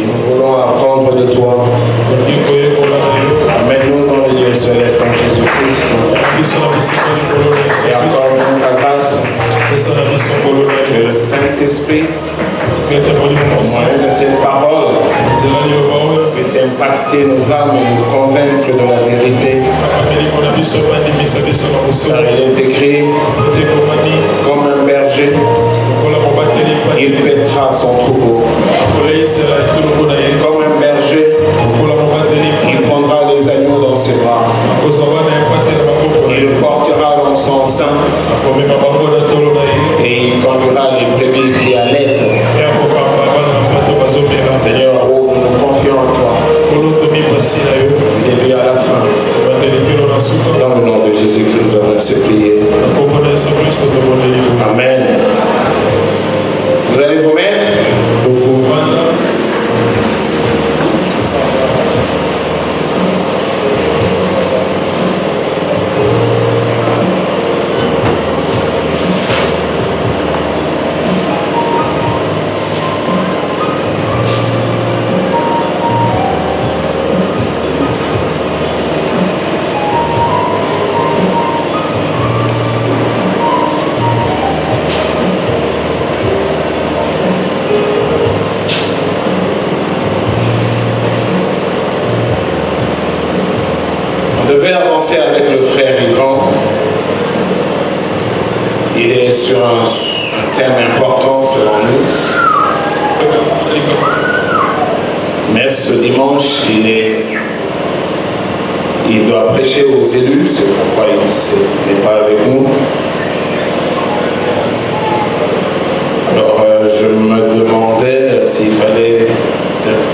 Nous voulons apprendre de toi. Amène-nous dans le Dieu céleste en Jésus-Christ. Et accorde-nous ta grâce. Que le Saint-Esprit, au moyen de cette parole, puisse impacter nos âmes et nous convaincre de la vérité. Car il est écrit, comme un berger, il paîtra son troupeau. Comme un berger, il prendra les agneaux dans ses bras. Il le portera dans son sein. Et il conduira les brebis qui allaitent. Seigneur, oh, nous nous confions en toi. Du début à la fin. Dans le nom de Jésus-Christ, nous avons ainsi prié. Amen. Vous allez vous mettre? Avec le frère Yvan, il est sur un thème important selon nous. Mais ce dimanche, il doit prêcher aux élus, c'est pourquoi il n'est pas avec nous. Alors je me demandais s'il fallait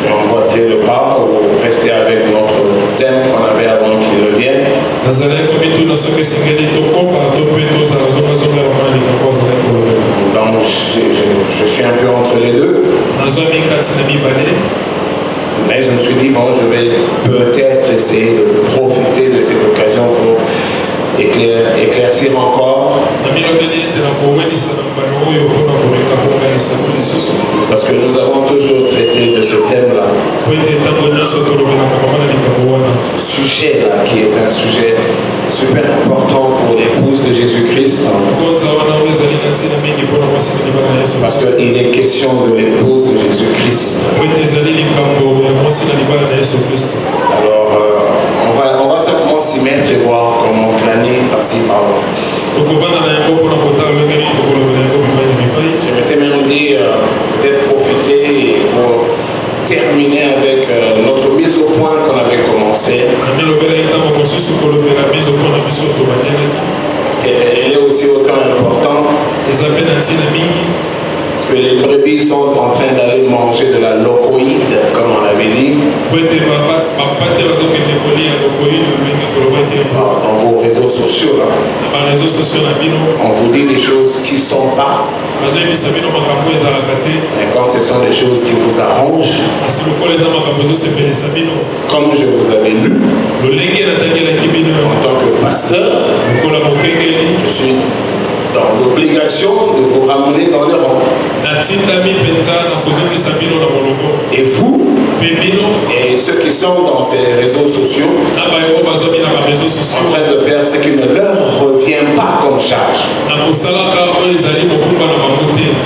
emboîter le pas ou rester avec notre thème qu'on avait avant qu'il revienne. Donc je suis un peu entre les deux. Mais je me suis dit, bon, je vais peut-être essayer de profiter de cette occasion pour éclaircir encore. Parce que nous avons toujours traité de ce thème-là. Ce sujet-là qui est un sujet super important pour l'épouse de Jésus-Christ. Parce qu'il est question de l'épouse de Jésus-Christ. Alors, on va simplement s'y mettre et voir comment planer par-ci par-là. Je m'étais même dit peut-être profiter pour terminer avec notre mise au point qu'on avait commencé. Parce qu'elle est aussi autant importante. Parce que les brebis sont en train d'aller manger de la locoïde, comme on avait dit. Dans vos réseaux sociaux, là. On vous dit des choses qui ne sont pas. Mais quand ce sont des choses qui vous arrangent, comme je vous avais lu, en tant que pasteur, je suis dans l'obligation de vous ramener dans le rang. Et vous, et ceux qui sont dans ces réseaux sociaux, en train de faire ce qui ne leur revient pas comme charge.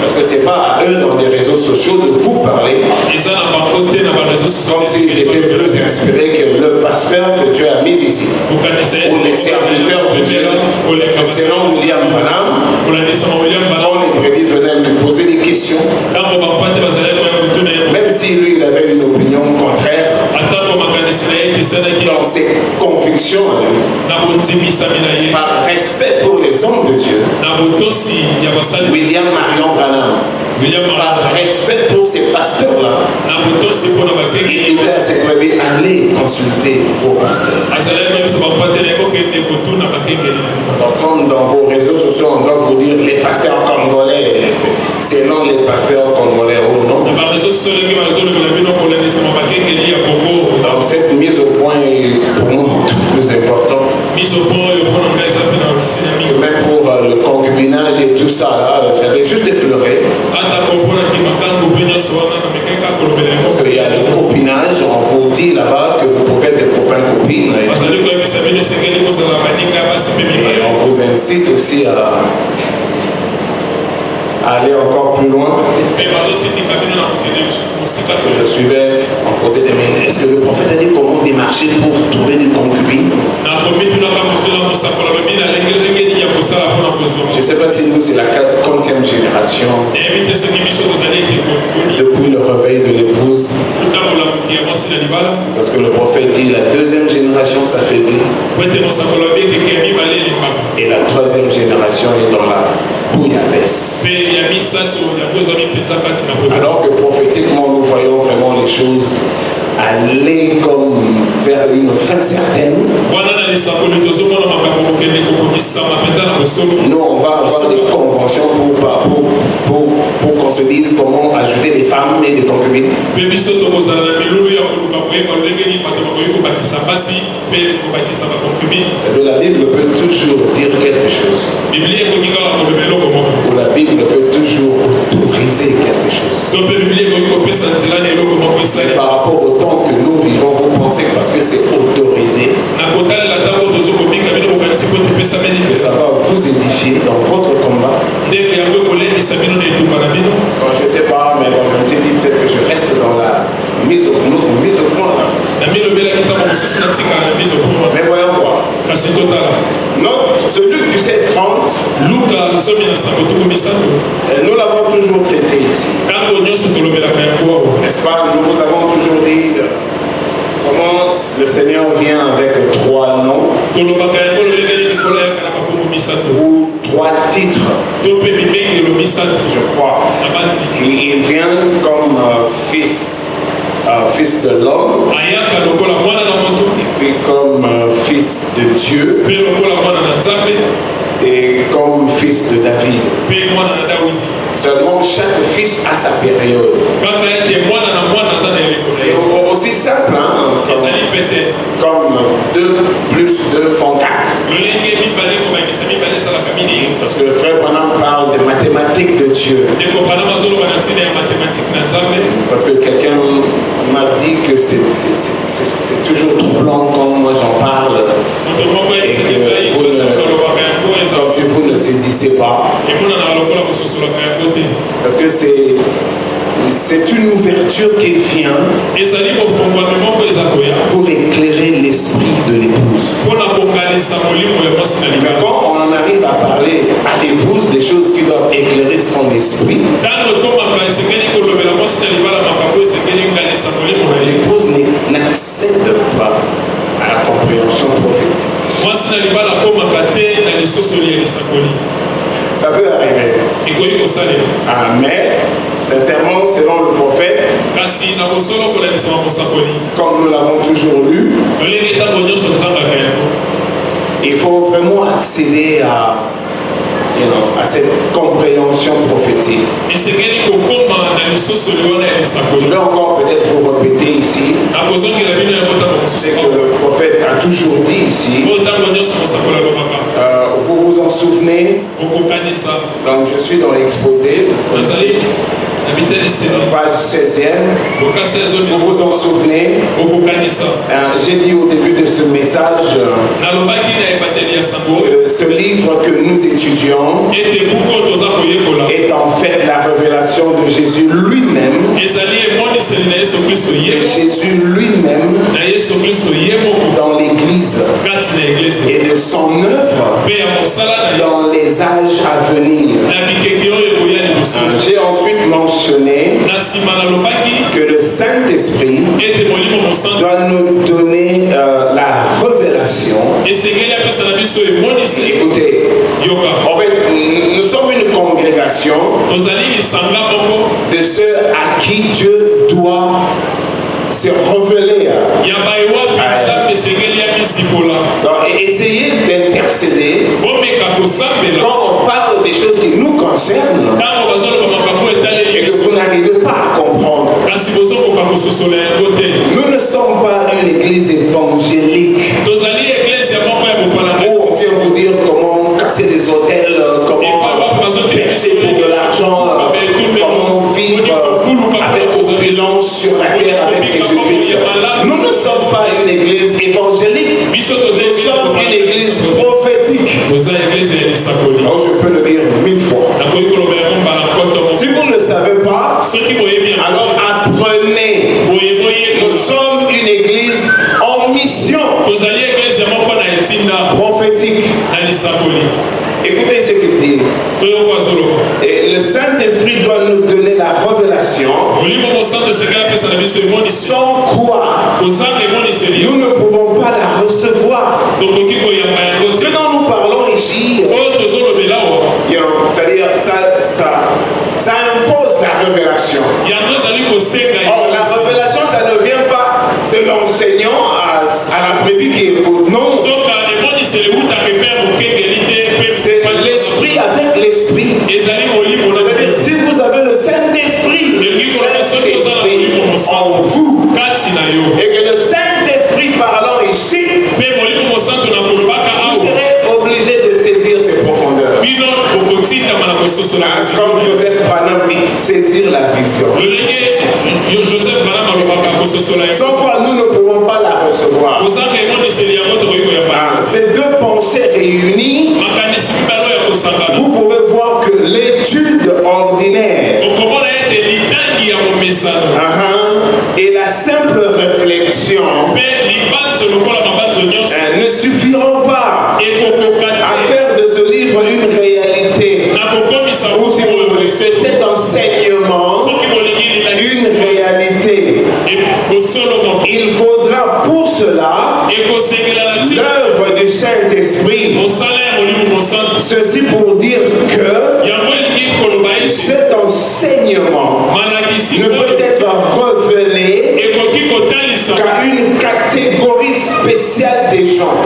Parce que ce n'est pas à eux dans les réseaux sociaux de vous parler comme s'ils étaient plus inspirés que le pasteur que Dieu a mis ici, ou les serviteurs de Dieu. Parce que selon William Branham, quand les brebis venaient me poser des questions, même si lui il avait une opinion contraire, dans ses convictions, par respect pour les hommes de Dieu, William Marion Branham, par respect pour ces pasteurs-là, il disait à ses brebis, allez consulter vos pasteurs. Donc, comme dans vos réseaux sociaux, on doit vous dire les pasteurs congolais, selon les pasteurs congolais ou non. Donc cette mise au point est pour moi tout plus important. Même pour le concubinage et tout ça, là, j'avais juste effleuré. Et on vous incite aussi à aller encore plus loin. Parce que je suivais, on posait des mains. Est-ce que le prophète a dit comment démarcher pour trouver une concubine? Je ne sais pas si nous, c'est la 40e génération depuis le réveil de l'épouse. Parce que le prophète dit la deuxième génération s'affaiblit. Et la troisième génération est dans la bouillabaisse. Alors que prophétiquement, nous voyons vraiment les choses aller comme vers une fin certaine. Nous, on va avoir des conventions pour qu'on se dise comment ajouter des femmes et des concubines. La Bible peut toujours dire quelque chose. Ou la Bible peut toujours autoriser quelque chose. Mais par rapport au temps que nous vivons, vous pensez que parce que c'est autorisé, que ça va vous édifier dans votre combat. Je ne sais pas, mais bon, je me dis peut-être que je reste dans la mise au point là. Mais voyons voir. Celui du 7:30, nous l'avons toujours traité ici. N'est-ce pas? Nous vous avons toujours dit comment le Seigneur vient avec 3 noms ou 3 titres, je crois. Il vient comme fils de l'homme, et puis comme fils de Dieu, et comme fils de David. Seulement chaque fils a sa période. C'est aussi simple, hein, comme 2 plus 2 font 4. Parce que le frère Branham parle des mathématiques de Dieu. Parce que quelqu'un m'a dit que c'est toujours troublant quand moi j'en parle. Et que comme si vous ne saisissez pas. Parce que c'est une ouverture qui vient pour éclairer l'esprit de l'épouse. Quand on en arrive à parler à l'épouse des choses qui doivent éclairer son esprit, l'épouse n'accède pas à la compréhension prophétique. Ça peut arriver. Mais sincèrement, selon le prophète, comme nous l'avons toujours lu, il faut vraiment accéder à cette compréhension prophétique. Je vais encore peut-être vous répéter ici. C'est que le prophète a toujours dit ici. Vous vous en souvenez? Donc je suis dans l'exposé. Page 16e. Vous vous en souvenez? J'ai dit au début de ce message, ce livre que nous étudions est en fait la révélation de Jésus lui-même. De Jésus lui-même dans l'Église et de son œuvre dans les âges à venir. J'ai ensuite mentionné que le Saint-Esprit doit nous donner la révélation. Écoutez, en fait, nous sommes une congrégation de ceux à qui Dieu doit se révéler. Donc, essayez d'intercéder quand on parle des choses qui nous concernent et que vous n'arrivez pas à comprendre. Nous ne sommes pas une église évangélique où on vient vous dire comment casser des hôtels, comment percer pour de l'argent, comment vivre avec opulence sur la terre avec Jésus-Christ. Nous ne sommes pas une église évangélique, nous sommes une église prophétique. prophétique. Alors je peux le dire 1000 fois. Si vous ne le savez pas, alors apprenez. Nous sommes une église en mission prophétique. Écoutez ce qu'il dit. Et le Saint-Esprit doit nous donner la révélation, sans quoi nous ne pouvons pas la recevoir. Ce dont nous parlons ici, c'est-à-dire ça impose la révélation. Or, la révélation, ça ne vient pas de l'enseignant à la brebis qui écoute. Non. C'est l'esprit avec l'esprit. C'est-à-dire, si vous avez le Saint-Esprit en vous, et que le Saint-Esprit parlant ici, vous serez obligé de saisir ses profondeurs. Comme Joseph Branham dit, saisir la vision. Sans quoi nous ne pouvons pas la recevoir. Ces deux pensées réunies, vous pouvez voir que l'étude ordinaire et la simple réflexion ne suffiront pas à faire de ce livre une réalité. Ou si vous voulez, c'est cet enseignement une réalité. Il faudra pour cela l'œuvre du Saint-Esprit. Ceci pour dire que cet enseignement ne peut être révélé qu'à une catégorie spéciale des gens.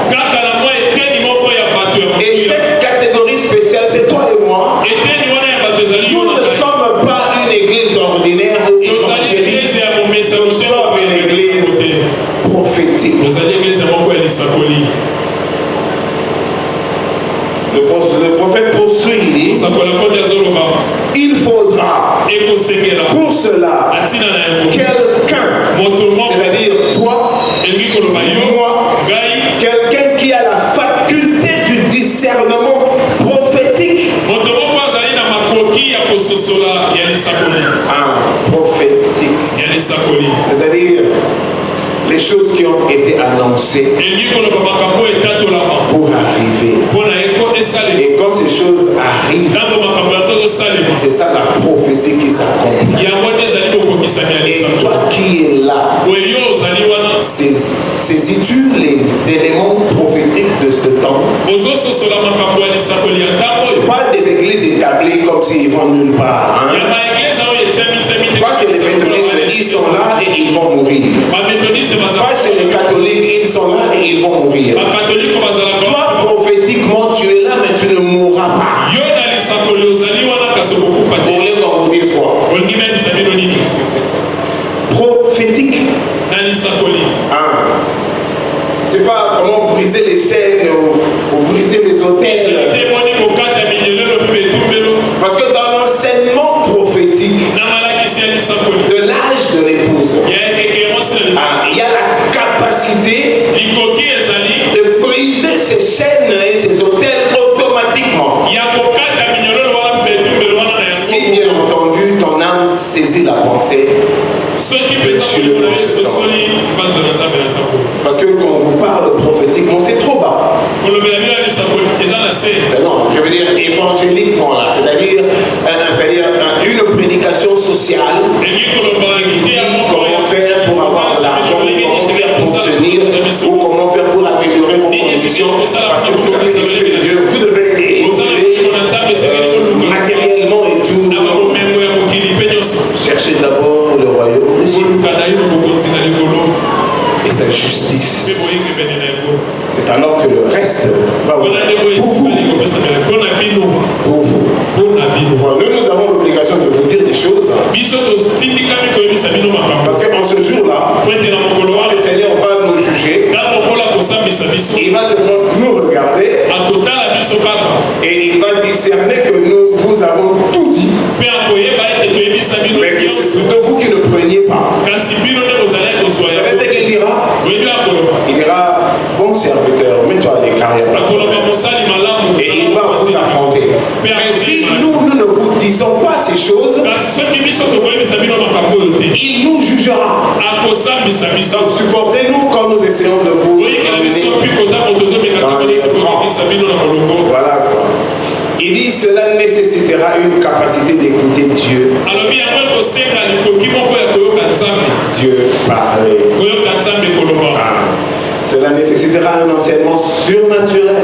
Et cette catégorie spéciale, c'est toi et moi. Nous ne sommes pas une église ordinaire ou évangélique. Nous sommes une église prophétique. Le prophète poursuit, il dit, il faudra pour cela quelqu'un, c'est-à-dire toi, moi, quelqu'un qui a la faculté du discernement prophétique. Prophétique. C'est-à-dire les choses qui ont été annoncées pour arriver. Et quand ces choses arrivent, c'est ça la prophétie qui s'accomplit. Et toi qui es là, saisis-tu les éléments prophétiques de ce temps? Pas des églises établies comme s'ils vont nulle part. Hein? Pas chez les méthodistes, ils sont là et ils vont mourir. Pas chez les catholiques, ils sont là et ils vont mourir. Toi, prophétiquement, tu es là, mais tu ne mourras pas. Vous voulez qu'on vous dise quoi? Prophétique. C'est pas comment briser les chaînes ou briser les autels. Parce que dans l'enseignement prophétique de l'âge de l'épouse, il y a la capacité de briser ces chaînes et ces autels automatiquement. Si bien entendu ton âme saisit la pensée, parce que quand on vous parle prophétiquement, c'est trop bas. Non, je veux dire évangéliquement là, c'est-à-dire une prédication sociale qui dit comment faire pour avoir de l'argent, comment faire pour tenir, ou comment faire pour améliorer vos conditions, parce que vous avez l'Esprit de Dieu, vous devez évoluer matériellement et tout. Cherchez d'abord le royaume et sa justice. C'est alors que le reste va vous pour vous. Pour vous. Nous avons l'obligation de vous dire des choses. Parce qu'en ce jour-là, le Seigneur va nous juger. Il va nous regarder. Et il va discerner que nous vous avons tout dit. Mais que c'est plutôt vous qui ne preniez pas. Vous savez ce qu'il dira? Il dira, bon serviteur, mets-toi à l'écart. s'ils n'ont pas ces choses, il nous jugera. Donc supportez-nous quand nous essayons de vous voilà quoi. Il dit cela nécessitera une capacité d'écouter Dieu. Dieu parler. Cela nécessitera un enseignement surnaturel.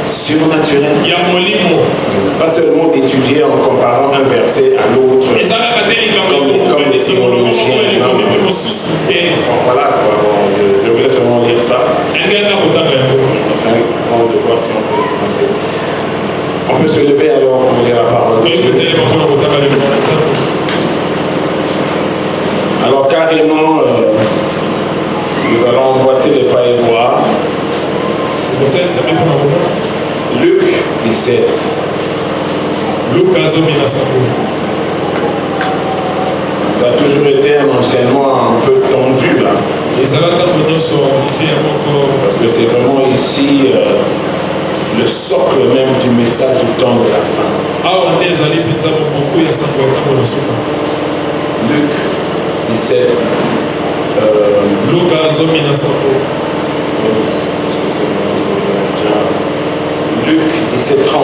Surnaturel. Pas seulement d'étudier en comparant un verset à l'autre. Comme les théologiens. Voilà quoi. Je voulais seulement lire ça. Enfin, on va voir si on peut commencer. On peut se lever alors pour lire la parole. Alors carrément, nous allons emboîter les pas et voir. Luc 17. Ça a toujours été un enseignement un peu tendu là. Parce que c'est vraiment ici le socle même du message du temps de la fin. Luc 17. Luc 17:30.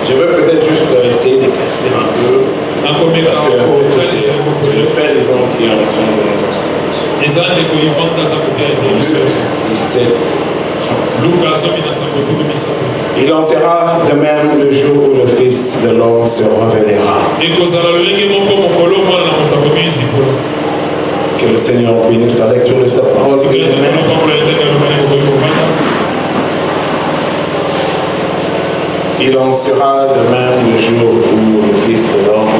Je vais peut-être juste essayer d'éclaircir un peu. Parce que c'est le frère Yvon qui est en train de nous enseigner. 17:30. Il en sera de même le jour où le Fils de l'homme se révélera. Que le Seigneur bénisse la lecture de sa parole. Il en sera de même le jour où le Fils de l'homme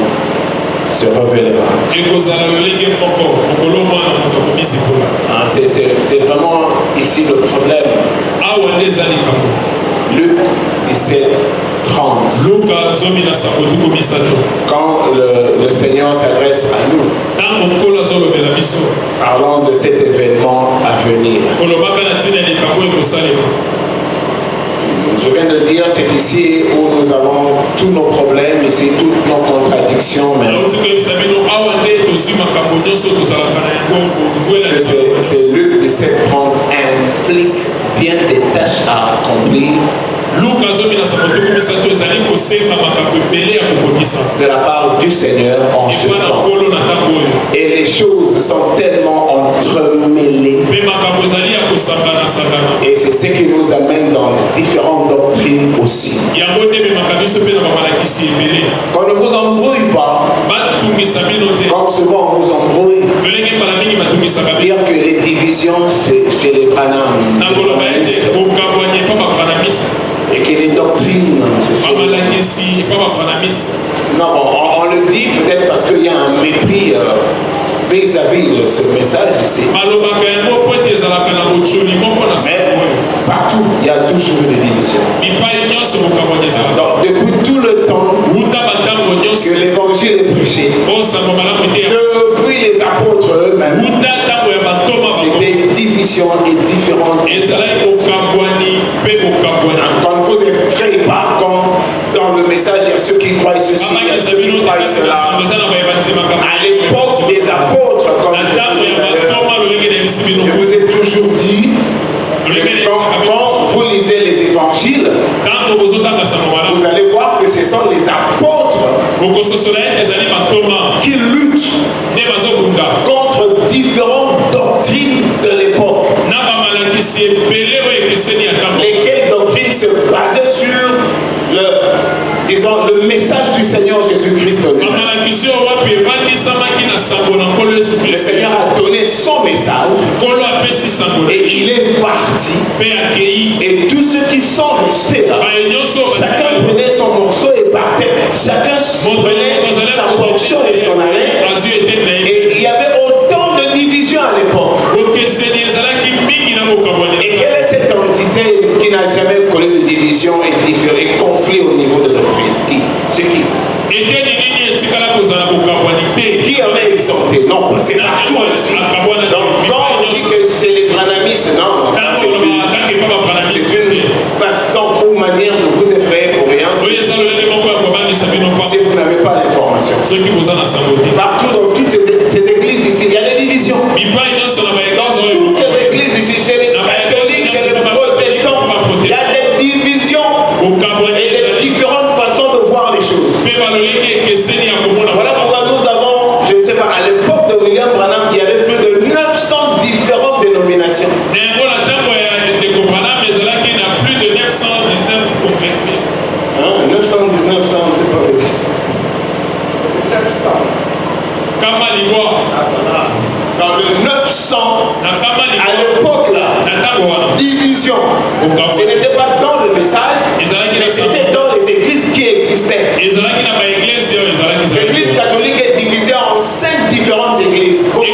se révélera. C'est vraiment ici le problème. Luc 17:30. Quand le Seigneur s'adresse à nous, parlant de cet événement à venir. Je viens de dire, c'est ici où nous avons tous nos problèmes, ici toutes nos contradictions. C'est Luc 17:30 implique bien des tâches à accomplir. De la part du Seigneur en ce temps. Et les choses sont tellement entremêlées. Et c'est ce qui nous amène dans différentes doctrines aussi. Qu'on ne vous embrouille pas. Comme souvent on vous embrouille. Dire que les divisions c'est les Branham. Et que les doctrines, non, on le dit peut-être parce qu'il y a un mépris vis-à-vis de ce message ici. Mais partout, il y a toujours des divisions. Donc, depuis tout le temps que l'évangile est prêché, depuis les apôtres eux-mêmes, c'était division et différentes. Quand vous effrayez pas, quand dans le message, il y a ceux qui croient ceci, il y a ceux qui croient cela. À l'époque des apôtres, comme je vous ai toujours dit, quand vous lisez les évangiles, vous allez voir que ce sont les apôtres qui luttent contre différentes doctrines de l'époque. Lesquelles doctrines se basaient sur le message du Seigneur Jésus-Christ. Le Seigneur a donné son message et il est parti. Et tous ceux qui sont restés là, chacun prenait son morceau et partait. Chacun prenait sa portion et s'en allait. Et il y avait autant de divisions à l'époque. Et quelle est cette entité qui n'a jamais connu de division et conflit au niveau de doctrine? C'est qui? Qui en est exempté? Non, c'est partout aussi. Donc quand on dit que c'est les branhamistes, non, c'est une si vous n'avez pas l'information. Partout dans toutes ces églises ici, il y a des divisions. Dans toutes ces églises ici, chez les catholiques, chez les protestants, il y a des divisions et des différentes façons de voir les choses. Voilà pourquoi nous avons, je ne sais pas, à l'époque de William Branham, il y avait plus de 900 différentes dénominations. 919, ça, on ne sait pas. 900. Dans le 900, à l'époque là, division. Ce n'était pas dans le message, mais c'était dans les églises qui existaient. L'église catholique est divisée en 5 différentes églises. Il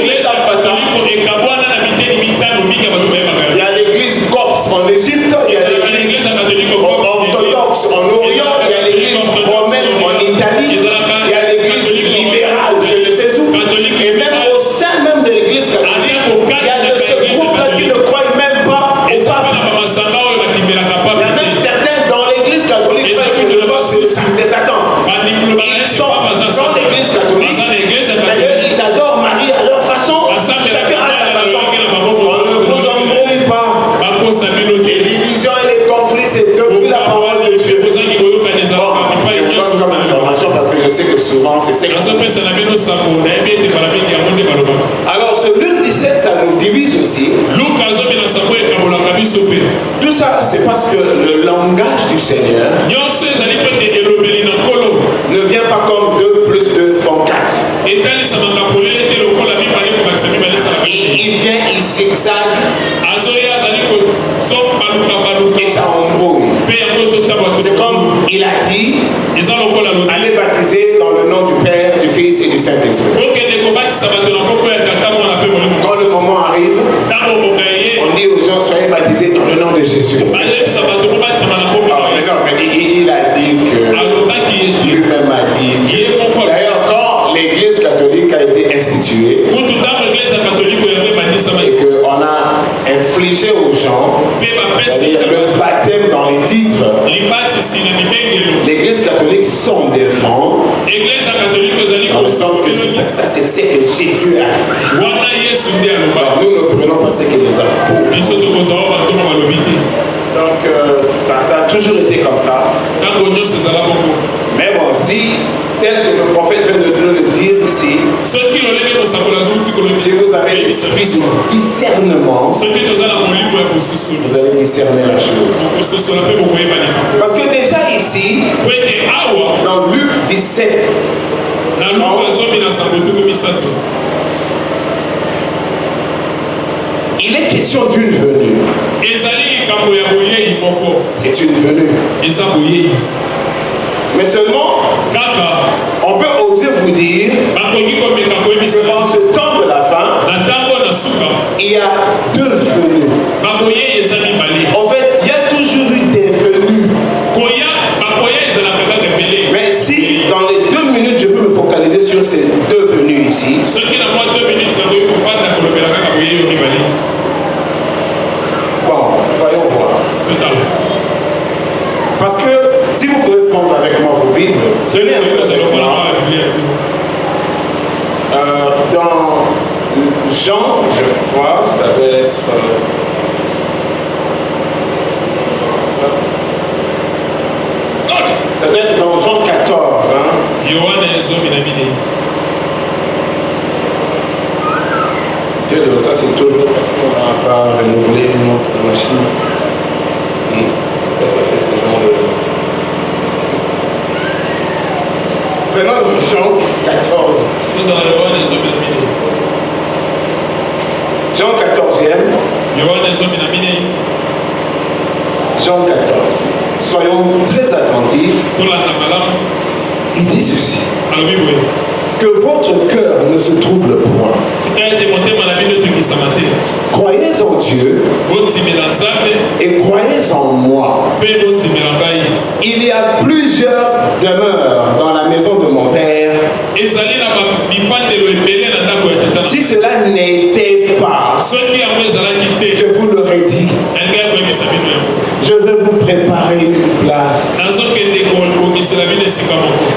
y a l'église copte en Égypte, il y a l'église orthodoxe en Orient, il y a l'église romaine en Italie, il y a l'église libérale, je ne sais où. Et même au sein même de l'église catholique, il y a de ce groupe-là qui ne croient même pas au pape. Il y a même certains dans l'église catholique qui ne croient pas c'est Satan. Ils sont dans l'église catholique. D'ailleurs, ils adorent Marie à leur façon. Chacun a sa façon. On ne vous embrouille pas. Les divisions et les conflits, c'est depuis la parole de Dieu. Bon, je vous donne comme information parce que je sais que souvent c'est ça. Alors, ce Luc 17, ça nous divise aussi. Tout ça, c'est parce que le langage du Seigneur ne vient pas comme 2 plus 2 font 4. Il vient, il zigzague et ça embrouille. C'est comme il a dit, allez baptiser dans le nom du Père, du Fils et du Saint-Esprit. Quand le moment arrive, on dit aux gens, soyez baptisés dans le nom de Jésus. Il a dit que lui-même a dit. D'ailleurs, quand l'église catholique a été instituée et qu'on a infligé aux gens, c'est-à-dire le baptême dans les titres, l'église catholique s'en défend dans le sens que ça c'est ce que Jésus a dit. Alors, nous ne prenons pas ce que les apôtres. Donc ça a toujours été comme ça. Mais bon, si tel que le prophète vient de nous le dire ici, si vous avez l'esprit du discernement, vous allez discerner la chose. Parce que déjà ici, dans Luc 17, il est question d'une venue. C'est une venue. Mais seulement, on peut oser vous dire que dans ce temps de la fin, il y a 2 venues. En fait, il y a toujours eu des venues. Mais si dans les 2 minutes, je peux me focaliser sur ces 2 venues ici. Bon, voyons voir. Parce que si vous pouvez prendre avec moi vos Bibles, venez un peu avec moi. Dans Jean, je crois, ça doit être... ça doit être dans Jean 14. Hein? Dieu de ça, c'est toujours parce qu'on n'a pas renouvelé notre machine. Ça fait ce genre de... Prenons Jean 14. Jean 14e. Jean 14. Soyons très attentifs. Il dit ceci. Que votre cœur ne se trouble point. Croyez en Dieu et croyez en moi. Il y a plusieurs demeures dans la maison de mon Père. Si cela n'était pas, je vous l'aurais dit. Je vais vous préparer une place.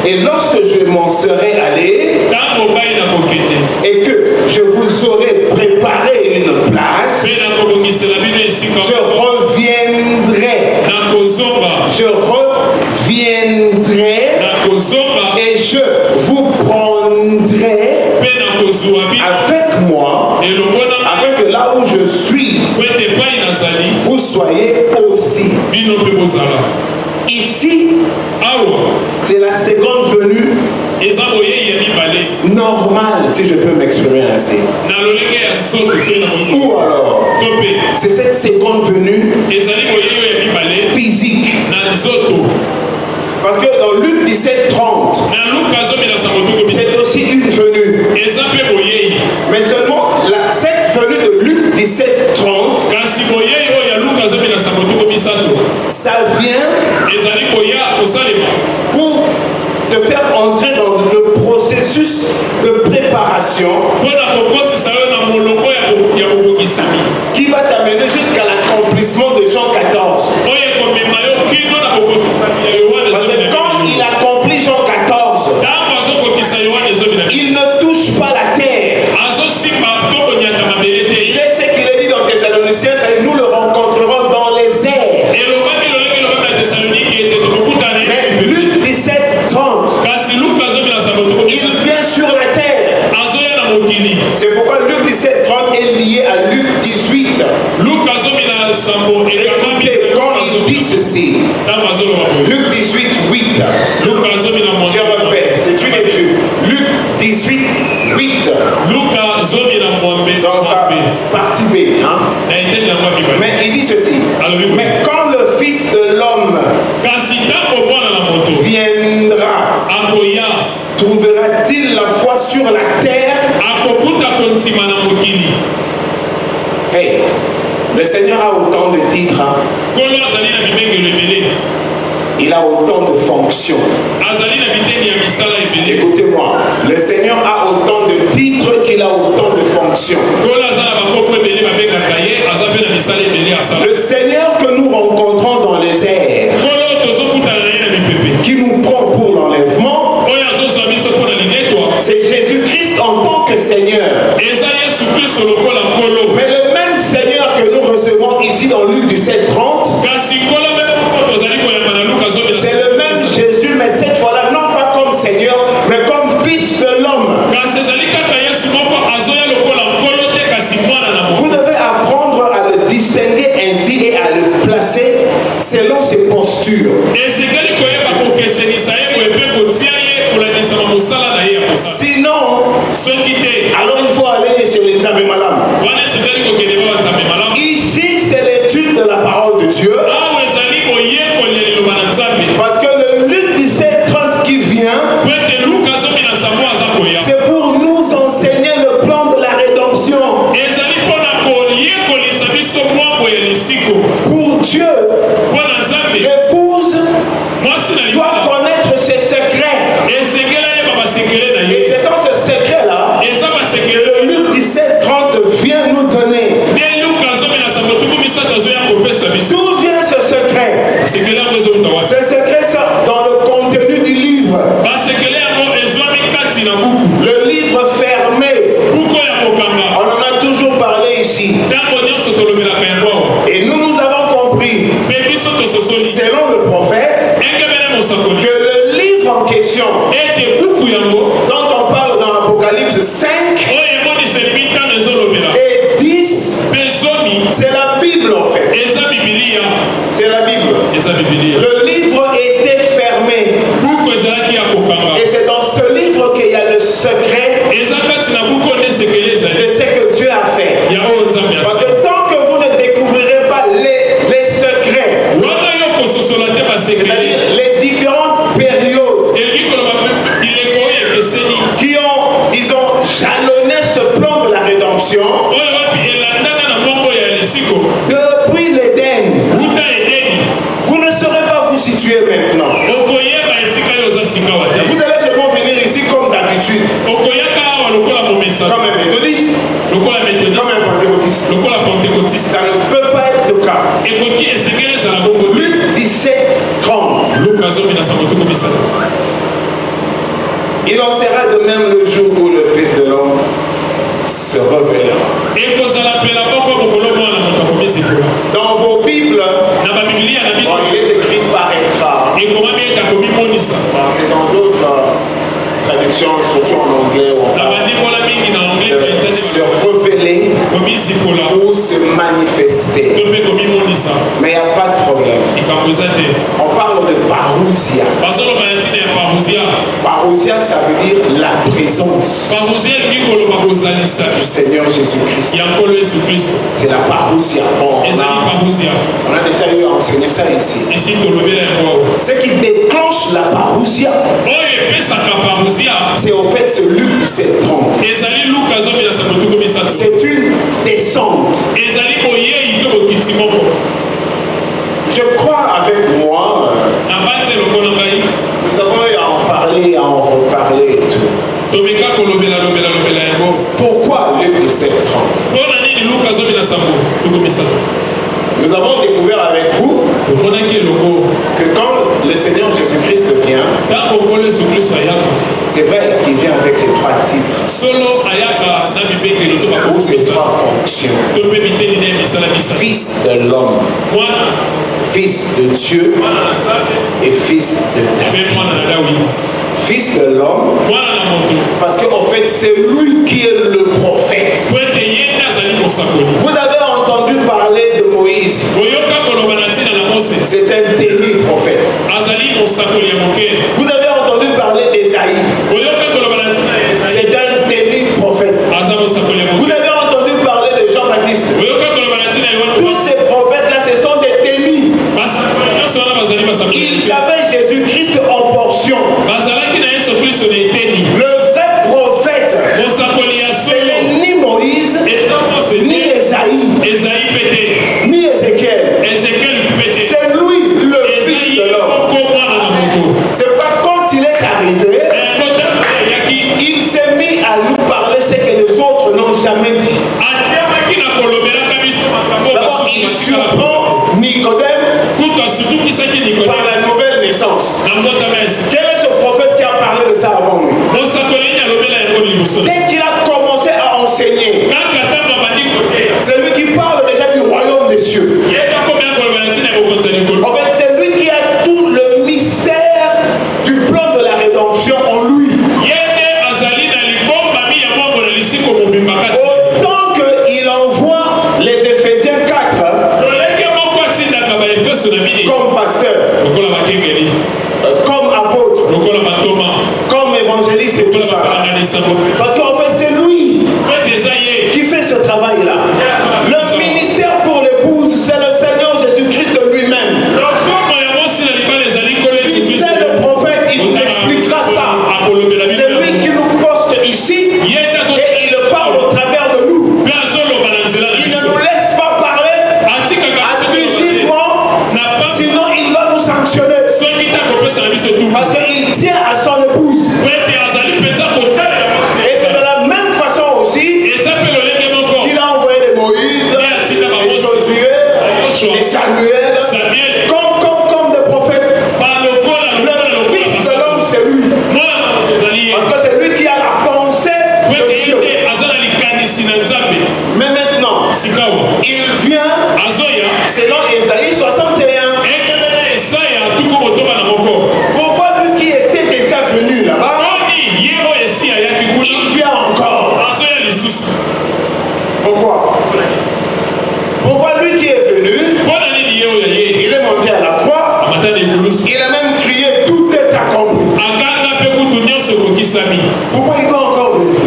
Et lorsque je m'en serai allé, et que je vous aurai préparé une place, je reviendrai. Je reviendrai et je vous prendrai avec moi, afin que là où je suis, vous soyez aussi. Ici, c'est la seconde venue normale, si je peux m'exprimer ainsi. Ou alors, c'est cette seconde venue physique. Parce que dans Luc 17:30, c'est aussi une venue. Mais seulement cette venue de Luc 17:30, ça vient pour te faire entrer dans le processus de préparation qui va t'amener jusqu'à l'accomplissement de Jean 14. Parce que quand il accomplit Jean 14, il ne touche pas la terre. Il est ce qu'il a dit dans Thessaloniciens, nous le rencontrerons dans les airs. Mais Luc 17:30, il vient sur la terre. C'est pourquoi Luc 17:30 est lié à Luc 18. Écoutez, quand il dit ceci, Luc 18:8, je répète, c'est une étude. Luc 18:8, dans sa partie B, hein? Mais il dit ceci, mais quand le Fils de l'homme viendra, trouvera-t-il la foi sur la terre? Hey, le Seigneur a autant de titres, hein? Il a autant de fonctions. Écoutez-moi, le Seigneur a autant de titres qu'il a autant de fonctions. Le Seigneur que nous rencontrons dans les airs, qui nous prend pour l'enlèvement, c'est Jésus-Christ en tant que Seigneur. Mais le même Seigneur que nous recevons ici dans Luc 17:30, c'est le même Jésus, mais cette fois-là, non pas comme Seigneur, mais comme Fils de l'homme. Vous devez apprendre à le distinguer ainsi et à le placer selon ses postures. Sinon, alors il faut aller chez les Nzambe Malam. Ici, c'est l'étude de la parole de Dieu. Parce que le Luc 17:30 qui vient, c'est pour nous enseigner le plan de la rédemption. Pour Dieu, l'épouse doit connaître ses secrets. Et c'est dans ce secret-là que le Luc 17:30 vient nous donner. D'où vient ce secret? Ce secret sort dans le contenu du livre. Le livre fermé. On en a toujours parlé ici. Et nous avons compris, selon le prophète, que le livre en question, dont on parle dans l'Apocalypse 5 et 10, c'est la Bible en fait. C'est la Bible. Le livre était fermé. Et c'est dans ce livre qu'il y a le secret de ce que Dieu a fait. Parce que tant que vous ne découvrirez pas les secrets, c'est-à-dire les différentes périodes qui ont, disons, jalonné ce plan de la rédemption, depuis l'Éden, vous ne saurez pas vous Il en sera de même le jour où le Fils de l'homme se révélera. Dans vos Bibles, il est écrit paraîtra. C'est dans d'autres traductions, surtout en anglais, où on parle de se révéler ou se manifester. Mais il n'y a pas de problème. On parle de parousia. Parousia, ça veut dire la présence du Seigneur Jésus-Christ. C'est la parousia. Bon, on a déjà eu à enseigner ça ici. Ce qui déclenche la parousia, c'est au fait ce Luc 17:30. C'est une descente. Je crois avec moi, nous avons eu à en parler, à en reparler et tout. Pourquoi Luc 17:30? Nous avons découvert avec vous que quand le Seigneur Jésus-Christ vient, c'est vrai qu'il vient avec ses 3 titres ou ses 3 fonctions. Fils de l'homme, Fils de Dieu et Fils de David. Fils de l'homme, parce qu'en fait c'est lui qui est le prophète. Vous avez entendu parler de Moïse. C'est un demi-prophète. Vous avez entendu parler d'Ésaïe. C'est un demi-prophète. Vous avez entendu parler de Jean-Baptiste. Tous ces prophètes-là, ce sont des demi. Ils avaient Jésus-Christ en portion. Le vrai prophète, c'est ni Moïse, ni Ésaïe, ni Ézéchiel. C'est lui le Fils de l'homme. C'est pas quand il est arrivé, il s'est mis à nous parler ce que les autres n'ont jamais dit. D'abord, il surprend Nicodème par la nouvelle naissance. Quel est ce prophète qui a parlé de ça avant lui? Dès qu'il a commencé à enseigner, c'est lui qui parle déjà du royaume des cieux. En fait, c'est lui qui a tout le mystère du plan de la rédemption en lui. Autant qu'il envoie les Éphésiens 4 comme pasteur, comme apôtre, comme évangéliste et tout ça. Parce qu'en fait, c'est lui qui fait ce travail-là. Le ministère pour l'épouse, c'est le Seigneur Jésus-Christ lui-même. Si c'est le prophète, il nous expliquera ça. C'est lui qui nous poste ici et il parle au travers de nous. Il ne nous laisse pas parler abusivement, sinon il va nous sanctionner. Parce qu'il tient à son épouse. Et c'est de la même façon aussi qu'il a envoyé les Moïse, les Josué, les Samuel, comme des prophètes. Le Fils de l'homme, c'est lui. Parce que c'est lui qui a la pensée de Dieu. Mais maintenant, il vient selon Ésaïe 61. Pourquoi lui qui était déjà venu là-bas, il vient encore? Pourquoi lui qui est venu, il est monté à la croix, il a même crié tout est accompli. Pourquoi il doit encore venir?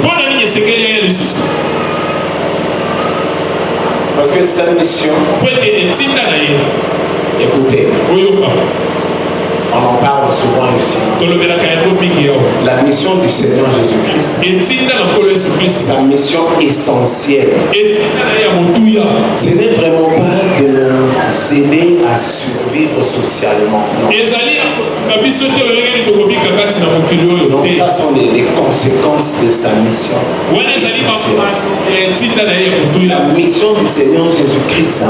Parce que sa mission, écoutez, on en parle souvent ici. La mission du Seigneur Jésus-Christ, sa mission essentielle, ce n'est vraiment pas de nous aider à survivre socialement. Donc, ça sont les conséquences de sa mission. La mission du Seigneur Jésus-Christ,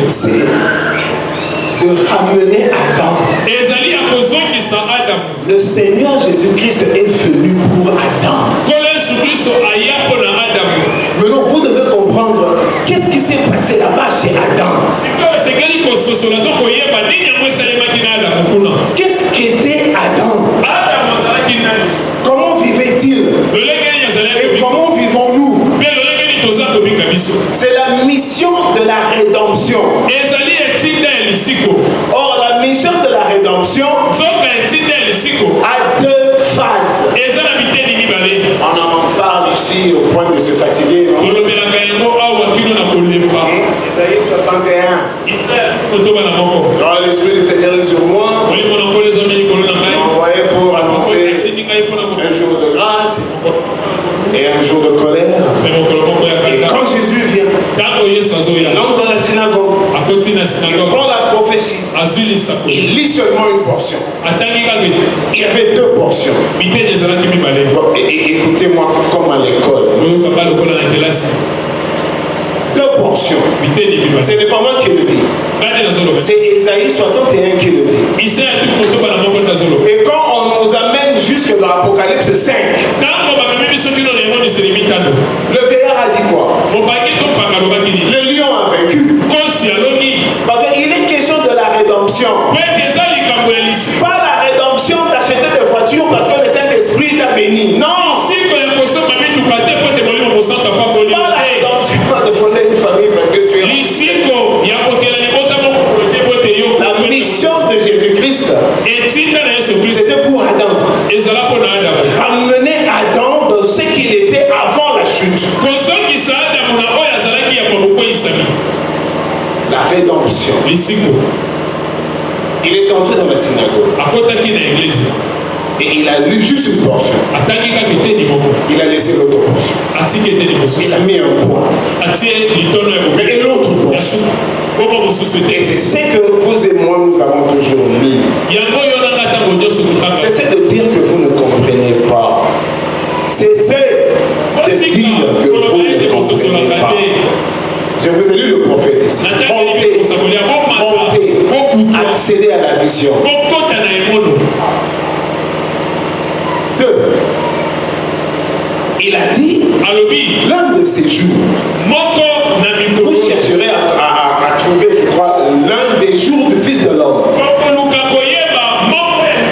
c'est de ramener Adam Le Seigneur Jésus-Christ est venu pour Adam. Maintenant, vous devez comprendre qu'est-ce qui s'est passé là-bas chez Adam. Qu'est-ce qu'était Adam? Comment vivait-il? Et comment vivons-nous? C'est la mission de la rédemption. Or, la mission de la rédemption a deux phases. On en parle ici au point de se fatiguer. Isaïe 61. Alors, l'Esprit du Seigneur est sur moi. Il m'a envoyé pour annoncer un jour de grâce et un jour de colère. Et quand Jésus vient, il entre dans la synagogue, il prend la prophétie, il lit seulement une portion. Il y avait deux portions. Et écoutez-moi comme à l'école. Deux portions. Ce n'est pas moi qui le dis. C'est Isaïe 61 qui le dit. Et quand on nous amène jusque dans l'Apocalypse 5, le vieillard a dit quoi? Le lion a vaincu. Parce qu'il est question de la rédemption. Pas la rédemption d'acheter des voitures parce que le Saint-Esprit t'a béni. Non. Pas la rédemption de fonder une famille parce que tu es. La mission de Jésus-Christ, c'était pour Adam. Ramener Adam dans ce qu'il était avant la chute. La rédemption. Il est entré dans la synagogue. Et il a lu juste une portion. Il a laissé l'autre portion. Il a mis un point. Mais l'autre portion. Et c'est ce que vous et moi nous avons toujours lu. Cessez de dire que vous ne comprenez pas. Cessez de dire que vous ne comprenez pas. Je vous ai lu le prophète ici. Montez, accédez à la vision. 2. Il a dit, l'un de ces jours, vous chercherez à trouver, je crois, l'un des jours du Fils de l'homme.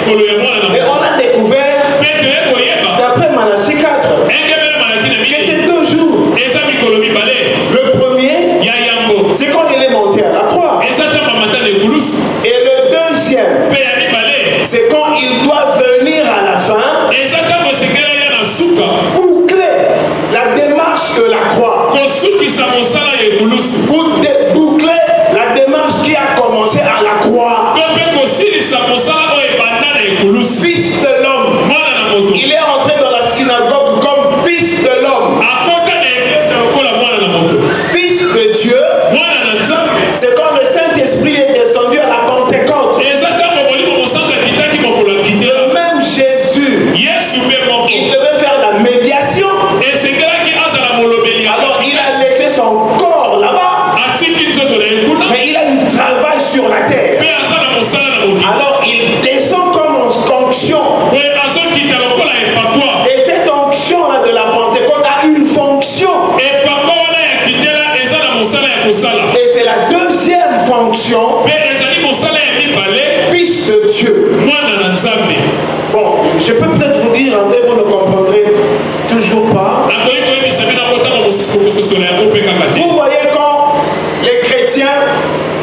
Et on a découvert, d'après Malachie 4, que c'est 2 jours. Le premier, c'est quand il est monté à la croix. Et le deuxième, c'est quand il doit venir à la fin, boucler la démarche de la croix. Boucler la démarche qui a commencé à la croix. Fils de l'homme. Il est entré dans la synagogue comme fils de l'homme. Fils de Dieu. C'est quand le Saint-Esprit est descendu à la Pentecôte. Le même Jésus, il devait faire la médiation. Alors il a laissé son corps là-bas. Mais il a du travail sur la terre. Alors il descend comme en onction. Et cette onction-là de la Pentecôte a une fonction. Et c'est la deuxième fonction. Fils de Dieu. Bon, je peux peut-être vous dire, André, vous ne comprendrez toujours pas. Vous voyez quand les chrétiens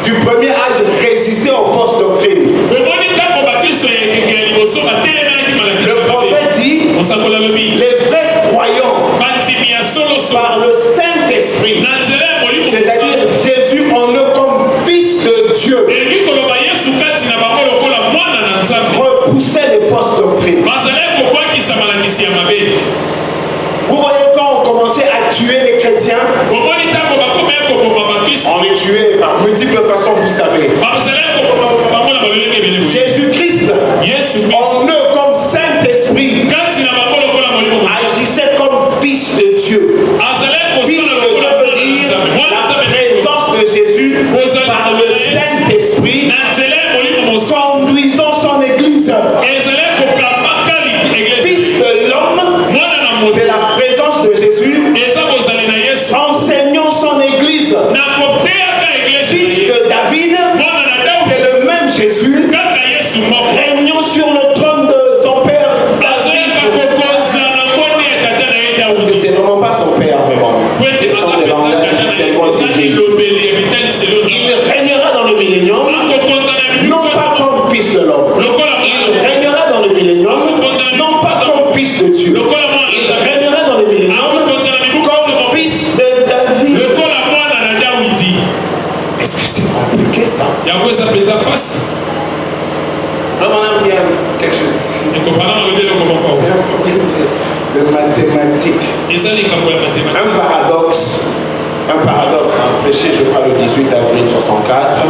du premier âge résistaient aux fausses doctrines. Le prophète dit, les vrais croyants par le Saint-Esprit, c'est-à-dire Jésus en eux comme fils de Dieu, repoussaient les fausses doctrines. Vous voyez quand on commençait à tuer les chrétiens, on les tuait par multiples façons, vous savez. Jésus-Christ, en eux comme Saint-Esprit, agissait comme fils de Dieu. Fils de Dieu veut dire la présence de Jésus par le Saint-Esprit, conduisant son Église. quelque chose ici. C'est un problème de mathématiques. Un paradoxe a prêché, je crois, le 18 avril 64.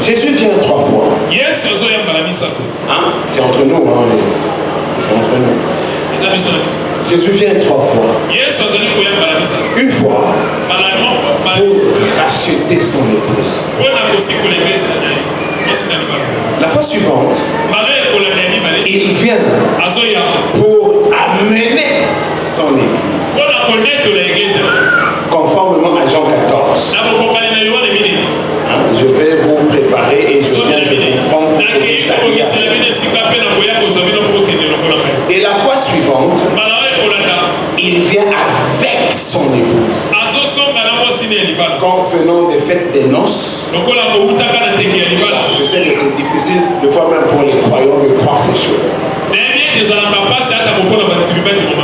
Jésus vient 3 fois. Hein? C'est entre nous. Hein? C'est entre nous. Jésus vient 3 fois. Une fois pour racheter son épouse. La fois suivante, il vient pour amener son église. Conformément à Jean 14. Je vais vous préparer et je viens vous prendre pour et la fois suivante, il vient avec son épouse. Quand venons des fêtes des noces, je sais que c'est difficile de fois même pour les croyants de croire ces choses.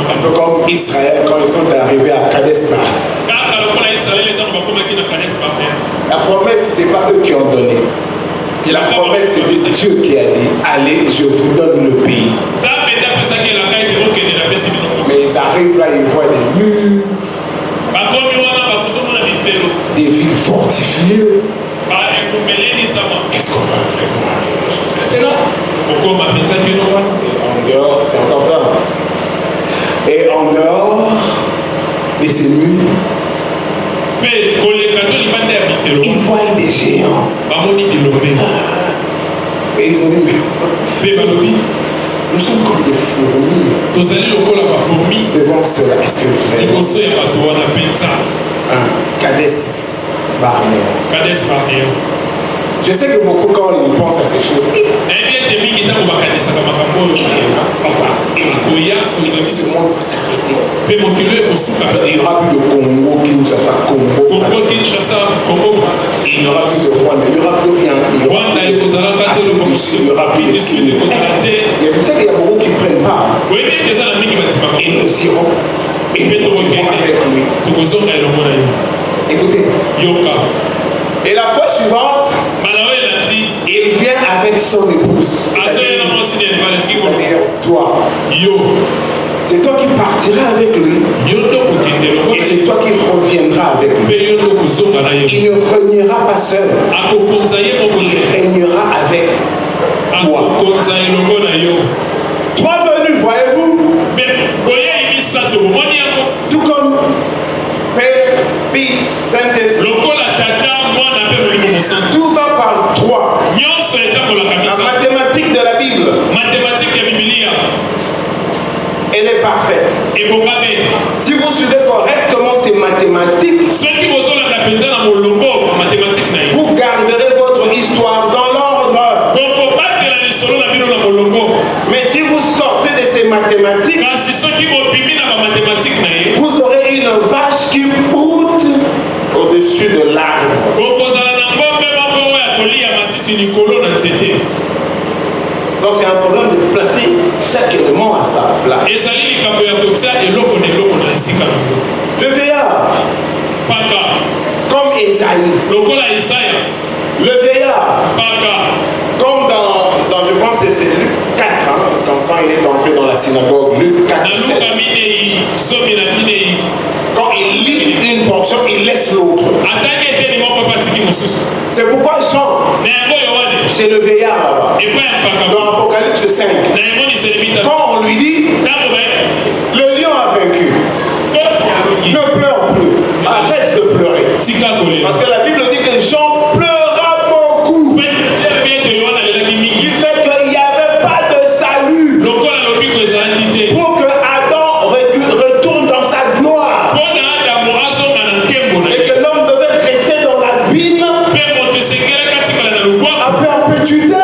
Un peu comme Israël quand ils sont arrivés à Kadesh Barnea. La promesse, ce n'est pas eux qui ont donné. La promesse, c'est Dieu qui a dit, allez, je vous donne le pays. Mais ils arrivent là, ils voient des murs, des villes fortifiées. Est-ce qu'on va vraiment arriver jusqu'à là? En dehors, c'est encore ça. Et en dehors de ces murs, ils voient des géants. Et ils ont dit, nous sommes comme des fourmis devant cela. Est-ce que vous Kadesh Barnea. Je sais que beaucoup, quand ils pensent à ces choses, ce monde va s'arrêter. Il n'y aura plus de Congo, Kinshasa, Congo. Il n'y aura plus de Rwanda, il n'y aura plus rien. Il n'y aura plus de Kenya. Et vous savez qu'il y a beaucoup qui ne prennent pas. Et nous irons. Et nous irons avec lui. Écoutez. Et la fois suivante, il vient avec son épouse. C'est-à-dire toi. C'est toi qui partiras avec lui. Et c'est toi qui reviendras avec lui. Il ne régnera pas seul. Il régnera avec toi. 3 venus, voyez-vous? Tout comme Père, Fils, Saint-Esprit. Tout va par 3. La mathématique de la Bible, elle est parfaite. Si vous suivez correctement ces mathématiques, vous garderez votre histoire dans l'ordre. Mais si vous sortez de ces mathématiques, vous aurez une vache qui broute au-dessus de l'arbre. Donc c'est un problème de placer chaque élément à sa place. Le vieillard, comme Esaïe. Le vieillard, comme dans je pense que c'est Luc 4, hein, quand il est entré dans la synagogue, Luc 4, 16. Quand il lit une portion, il laisse l'autre. C'est pourquoi Jean, c'est le vieillard là-bas. Dans Apocalypse 5, quand on lui dit, le lion a vaincu, ne pleure plus, arrête de pleurer. Parce que la Bible dit que Jean pleura beaucoup du fait qu'il n'y avait pas de salut pour que Adam retourne dans sa gloire et que l'homme devait rester dans l'abîme à perpétuité.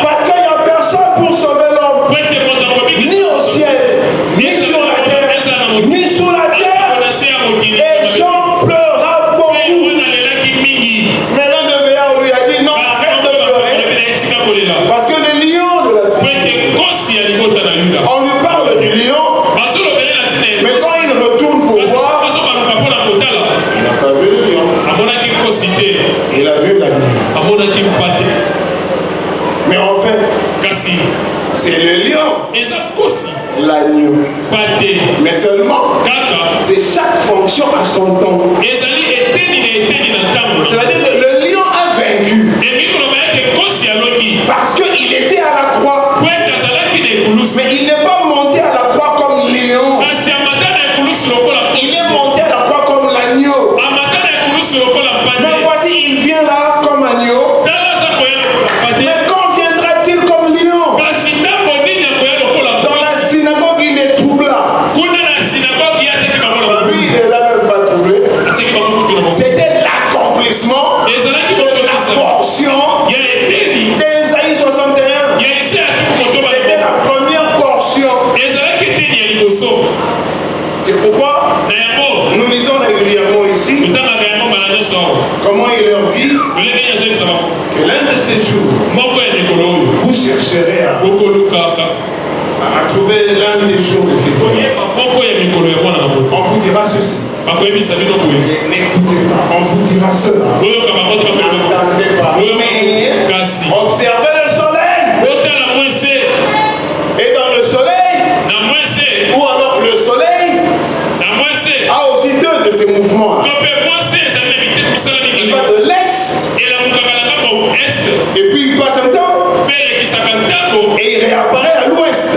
Parce qu'il n'y a personne pour sauver l'homme, ni au ciel, ni sur la terre, ni sous la terre. Et Jean pleura beaucoup. C'est le lion, l'agneau. Mais seulement, c'est chaque fonction à son temps. C'est-à-dire que le lion a vaincu parce qu'il était à la croix. Mais il n'est pas monté à la croix comme lion. Il est monté à la croix comme l'agneau. Mais voici, il vient là comme agneau. Mais quand viendra-t-il comme lion? Dans la synagogue, il est troubla. Lui, il ne les a même pas troublés. C'était l'accomplissement de la portion d'Ésaïe 61. C'était la première portion. C'est pourquoi nous lisons régulièrement ici comment il leur dit que l'un de ces jours, vous chercherez à trouver l'un des jours de fils. On vous dira ceci. N'écoutez pas, on vous dira cela. N'attendez pas. Mais observez le soleil. Et dans le soleil, ou alors le soleil a aussi deux de ces mouvements. Il va de l'est et puis il passe un temps et il réapparaît à l'ouest.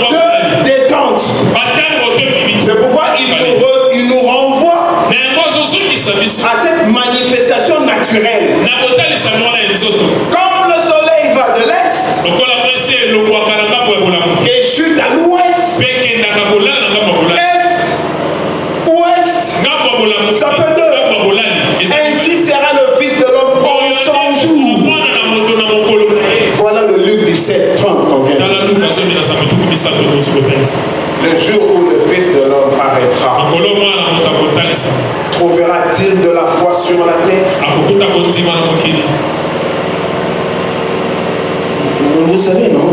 Deux détentes. C'est pourquoi il nous renvoie à cette manifestation naturelle. Comme le soleil va de l'est et chute à l'ouest, ouest, ça fait deux. Ainsi sera le Fils de l'homme en son jour. Voilà le Luc 17, 30 qu'on vient de dire. Le jour où le Fils de l'homme paraîtra, trouvera-t-il de la foi sur la terre? Vous savez, non?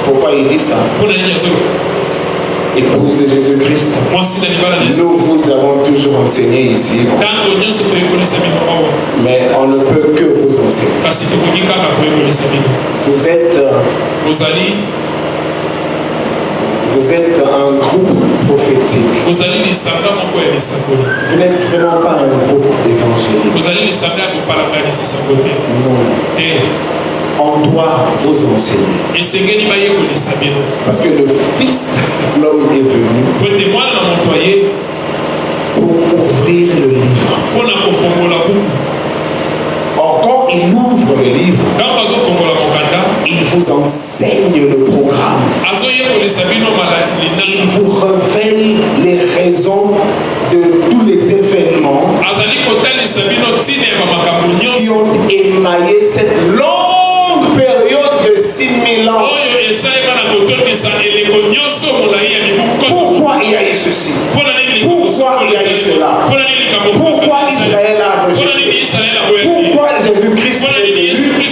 Pourquoi il dit ça? Épouse de Jésus-Christ. Nous vous avons toujours enseigné ici. Mais on ne peut que vous enseigner. Vous êtes un groupe prophétique. Vous n'êtes vraiment pas un groupe évangélique. Non. On doit vous enseigner. Parce que le Fils de l'homme est venu pour ouvrir le livre. Or, quand il ouvre le livre, il vous enseigne le programme. Il vous révèle les raisons de tous les événements qui ont émaillé cette longue période de 6000 ans. Pourquoi il y a eu ceci? Pourquoi il y a eu cela? Pourquoi Israël a rejeté? Pourquoi Jésus-Christ est venu?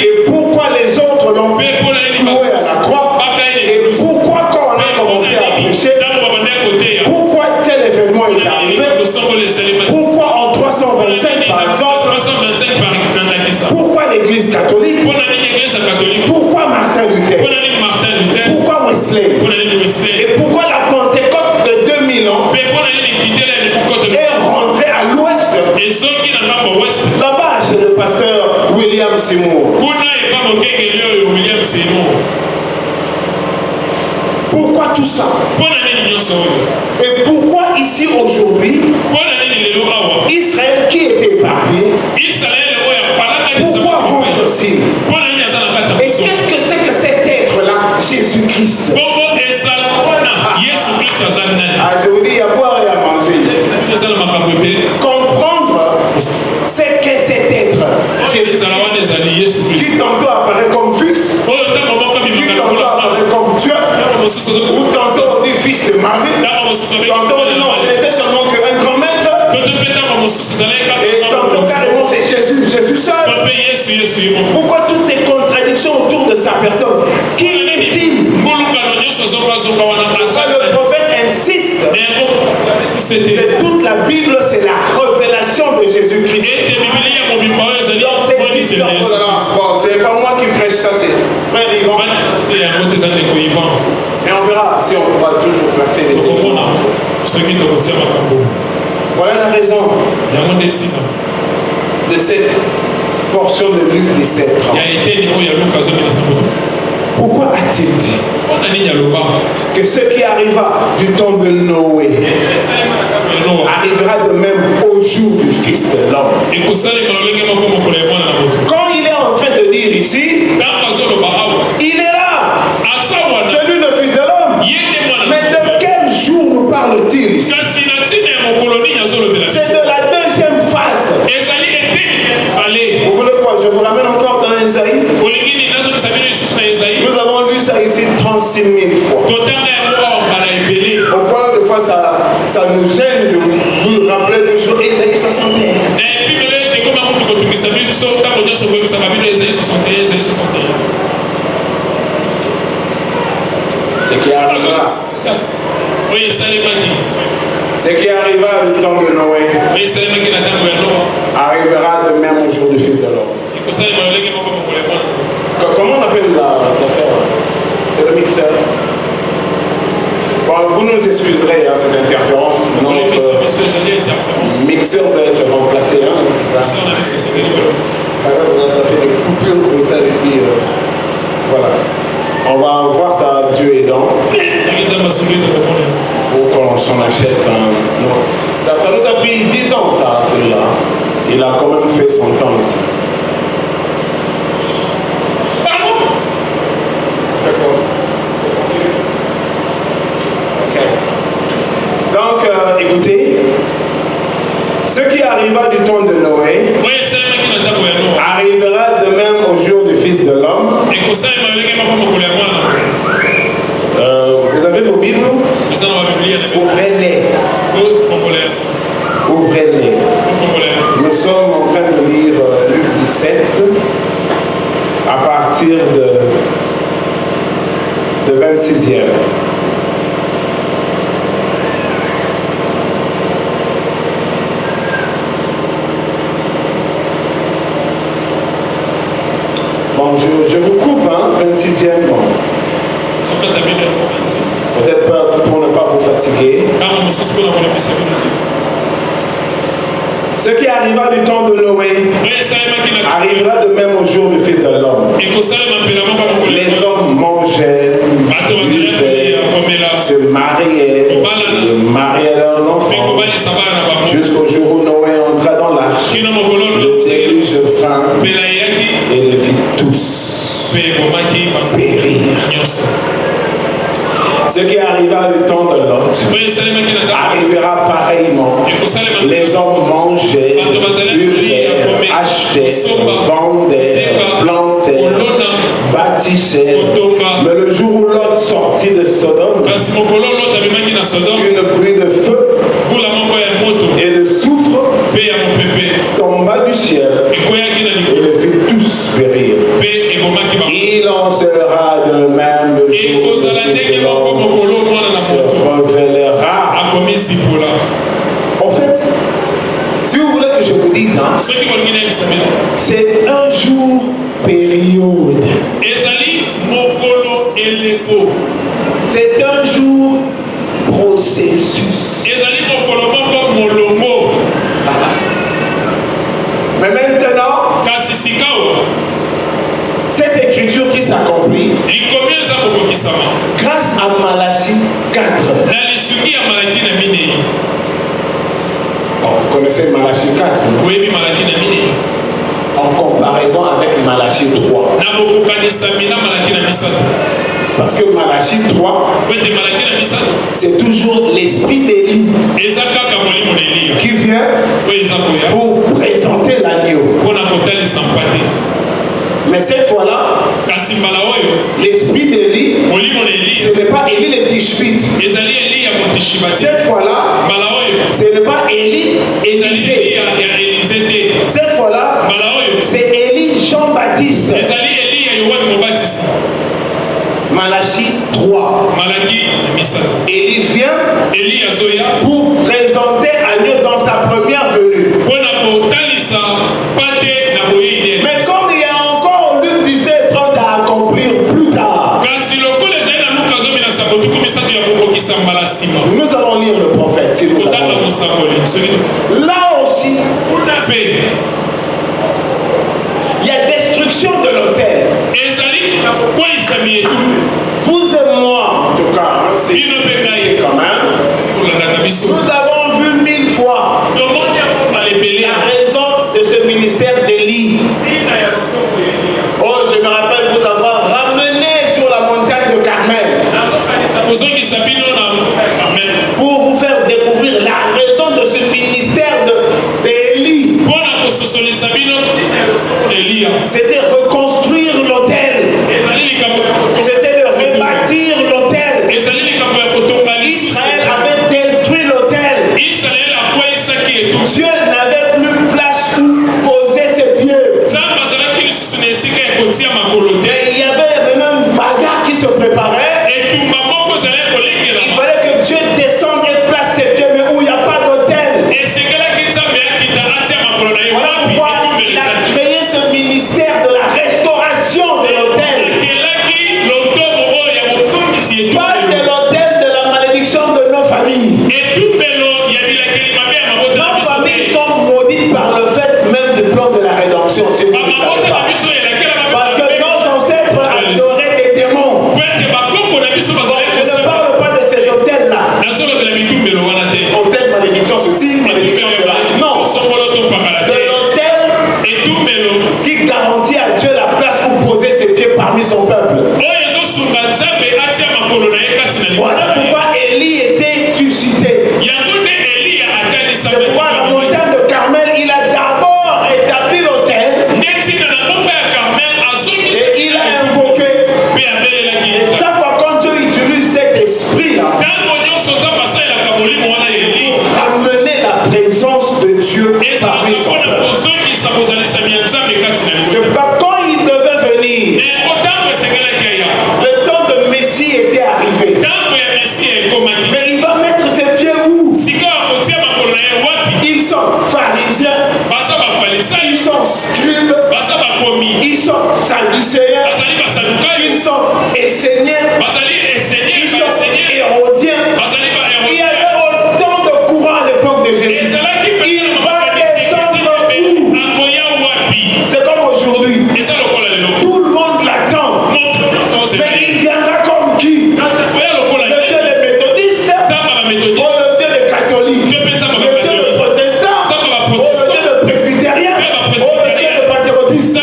Et pourquoi les autres l'ont cloué à la croix? Et pourquoi quand on a commencé à prêcher, pourquoi tel événement est arrivé? Pourquoi en 325 par exemple? Pourquoi l'Église catholique? Pourquoi Martin Luther? Pourquoi Wesley? Et pourquoi la Pentecôte de 2000 ans est rentrée à l'ouest? Là-bas, j'ai le pasteur William Seymour. Pourquoi tout ça? Et pourquoi ici aujourd'hui, Israël qui était épargné, pourquoi rentre-t-il? Et qu'est-ce que c'est que cet être-là, Jésus-Christ? Je vous dis, il y a à boire et à manger ici. Comprendre c'est que cet être, Jésus-Christ, qui tantôt apparaît comme fils, qui tantôt apparaît comme Dieu, ou tantôt on dit fils de Marie, tantôt on dit non, ce n'était seulement qu'un grand maître, et tantôt carrément c'est Jésus, Jésus seul. Pourquoi toutes ces contradictions autour de sa personne? Qui est-il? Le prophète insiste. C'est toute la Bible, c'est la révélation de Jésus-Christ. Donc c'est pas moi qui prêche Et on verra si on pourra toujours placer les éléments. Voilà la raison de cette portion de Luc 17. Pourquoi a-t-il dit que ce qui arriva du temps de Noé arrivera de même au jour du Fils de l'homme? Quand il est en train de dire ici, il est là. Celui le Fils de l'homme. Mais de quel jour nous parle-t-il ici? C'est de la deuxième phase. Vous voulez quoi? Je vous ramène encore dans Esaïe. Nous avons lu ça ici 36 000 fois. Au point de fois ça nous gêne de vous rappeler toujours Esaïe 61. Ce qui arrivera. Ce qui arriva au temps de Noé arrivera de même au jour du Fils de l'homme. Comment on appelle l'affaire? C'est le mixeur. Bon, vous nous excuserez ces interférences. Notre mixeur doit être remplacé. Ça fait des coupures brutales et puis voilà. On va voir ça Dieu aidant pour qu'on s'en achète un. Ça nous a pris 10 ans ça, celui-là. Il a quand même fait son temps ici. D'accord. Ok. Donc, écoutez, ce qui arriva du temps de Noé arrivera de même au jour du Fils de l'homme. Vous avez vos Bibles? Ouvrez-les. Ouvrez-les. Nous sommes en train de lire Luc 17 à partir de 26e. Bon, je vous coupe, 26e. Bon. Peut-être pas pour ne pas vous fatiguer. Ce qui arriva du temps de Noé arrivera de même au jour du Fils de l'homme. Les hommes mangeaient, buvaient, se mariaient, mariaient leurs enfants, jusqu'au jour où Noé entra dans l'arche. Le déluge vint et les fit tous périr. Ce qui arriva du temps de Lot arrivera pareillement. Les hommes mangeaient, buvaient, achetaient, vendaient, plantaient, bâtissaient. Mais le jour où Lot sortit de Sodome, une pluie de feu et de soufre tomba du ciel et les fit tous périr. Il en sera de même le jour où le Fils de l'homme se révélera. En fait, si vous voulez que je vous dise, c'est un jour période. C'est un jour processus. Mais maintenant, cette écriture qui s'accomplit grâce à Malachie 4. Bon, vous connaissez Malachie 4? Oui, Malachie 4. En comparaison avec Malachie 3. Parce que Malachie 3, c'est toujours l'esprit d'Élie qui vient pour présenter l'agneau. Mais cette fois-là, l'esprit d'Élie, ce n'est pas Élie le Tishbite. Cette fois-là, ce n'est pas Élie Élisée. Cette fois-là, c'est Élie Jean-Baptiste. Malachie 3. Élie vient pour présenter agneau dans sa première venue. Mais comme il y a encore Luc 17 30 à accomplir plus tard, de l'autel. Vous et moi, en tout cas, hein, c'est quand même. Nous avons vu 1000 fois la raison de ce ministère d'Élie. Oh, je me rappelle vous avoir ramené sur la montagne de Carmel pour vous faire découvrir la raison de ce ministère d'Élie. C'était reconstruire l'autel. C'était de rebâtir l'autel. Israël avait détruit l'autel. Dieu n'avait plus place où poser ses pieds. Et il y avait maintenant une bagarre qui se préparait. Il fallait que Dieu descende et place ses pieds, mais où il n'y a pas d'autel. Voilà pourquoi il a créé ce ministère de la restauration de l'autel. Pas de l'autel de la malédiction de nos familles. Nos familles sont maudites par le fait même du plan de la rédemption. Si vous ne savez pas. Parce que nos ancêtres adoraient des démons. Je ne parle pas de ces hôtels-là. Hôtel malédiction ceci, malédiction cela. Non. De l'hôtel qui garantit à Dieu la place pour poser ses pieds parmi son peuple. Voilà pourquoi Élie était suscité. C'est pourquoi la montagne de Carmel, il a d'abord établi l'autel et il a invoqué. Et chaque fois quand Dieu utilise cet esprit-là, ramener la présence de Dieu parmi son peuple. C'est pourquoi quand il devait venir, le temps de Messie était arrivé. Mais il va mettre ses pieds où? Ils sont pharisiens, ils sont scribes, ils sont sadducéens, ils sont esséniens, ils sont hérodiens. Il y avait autant de courants à l'époque de Jésus. Il va descendre où? C'est comme aujourd'hui. Tout le monde l'attend. Mais il viendra comme qui? Le Dieu des méthodistes, ou le Dieu des catholiques, le Dieu des protestants, ou le Dieu des presbytériens, ou le Dieu des pentecôtistes.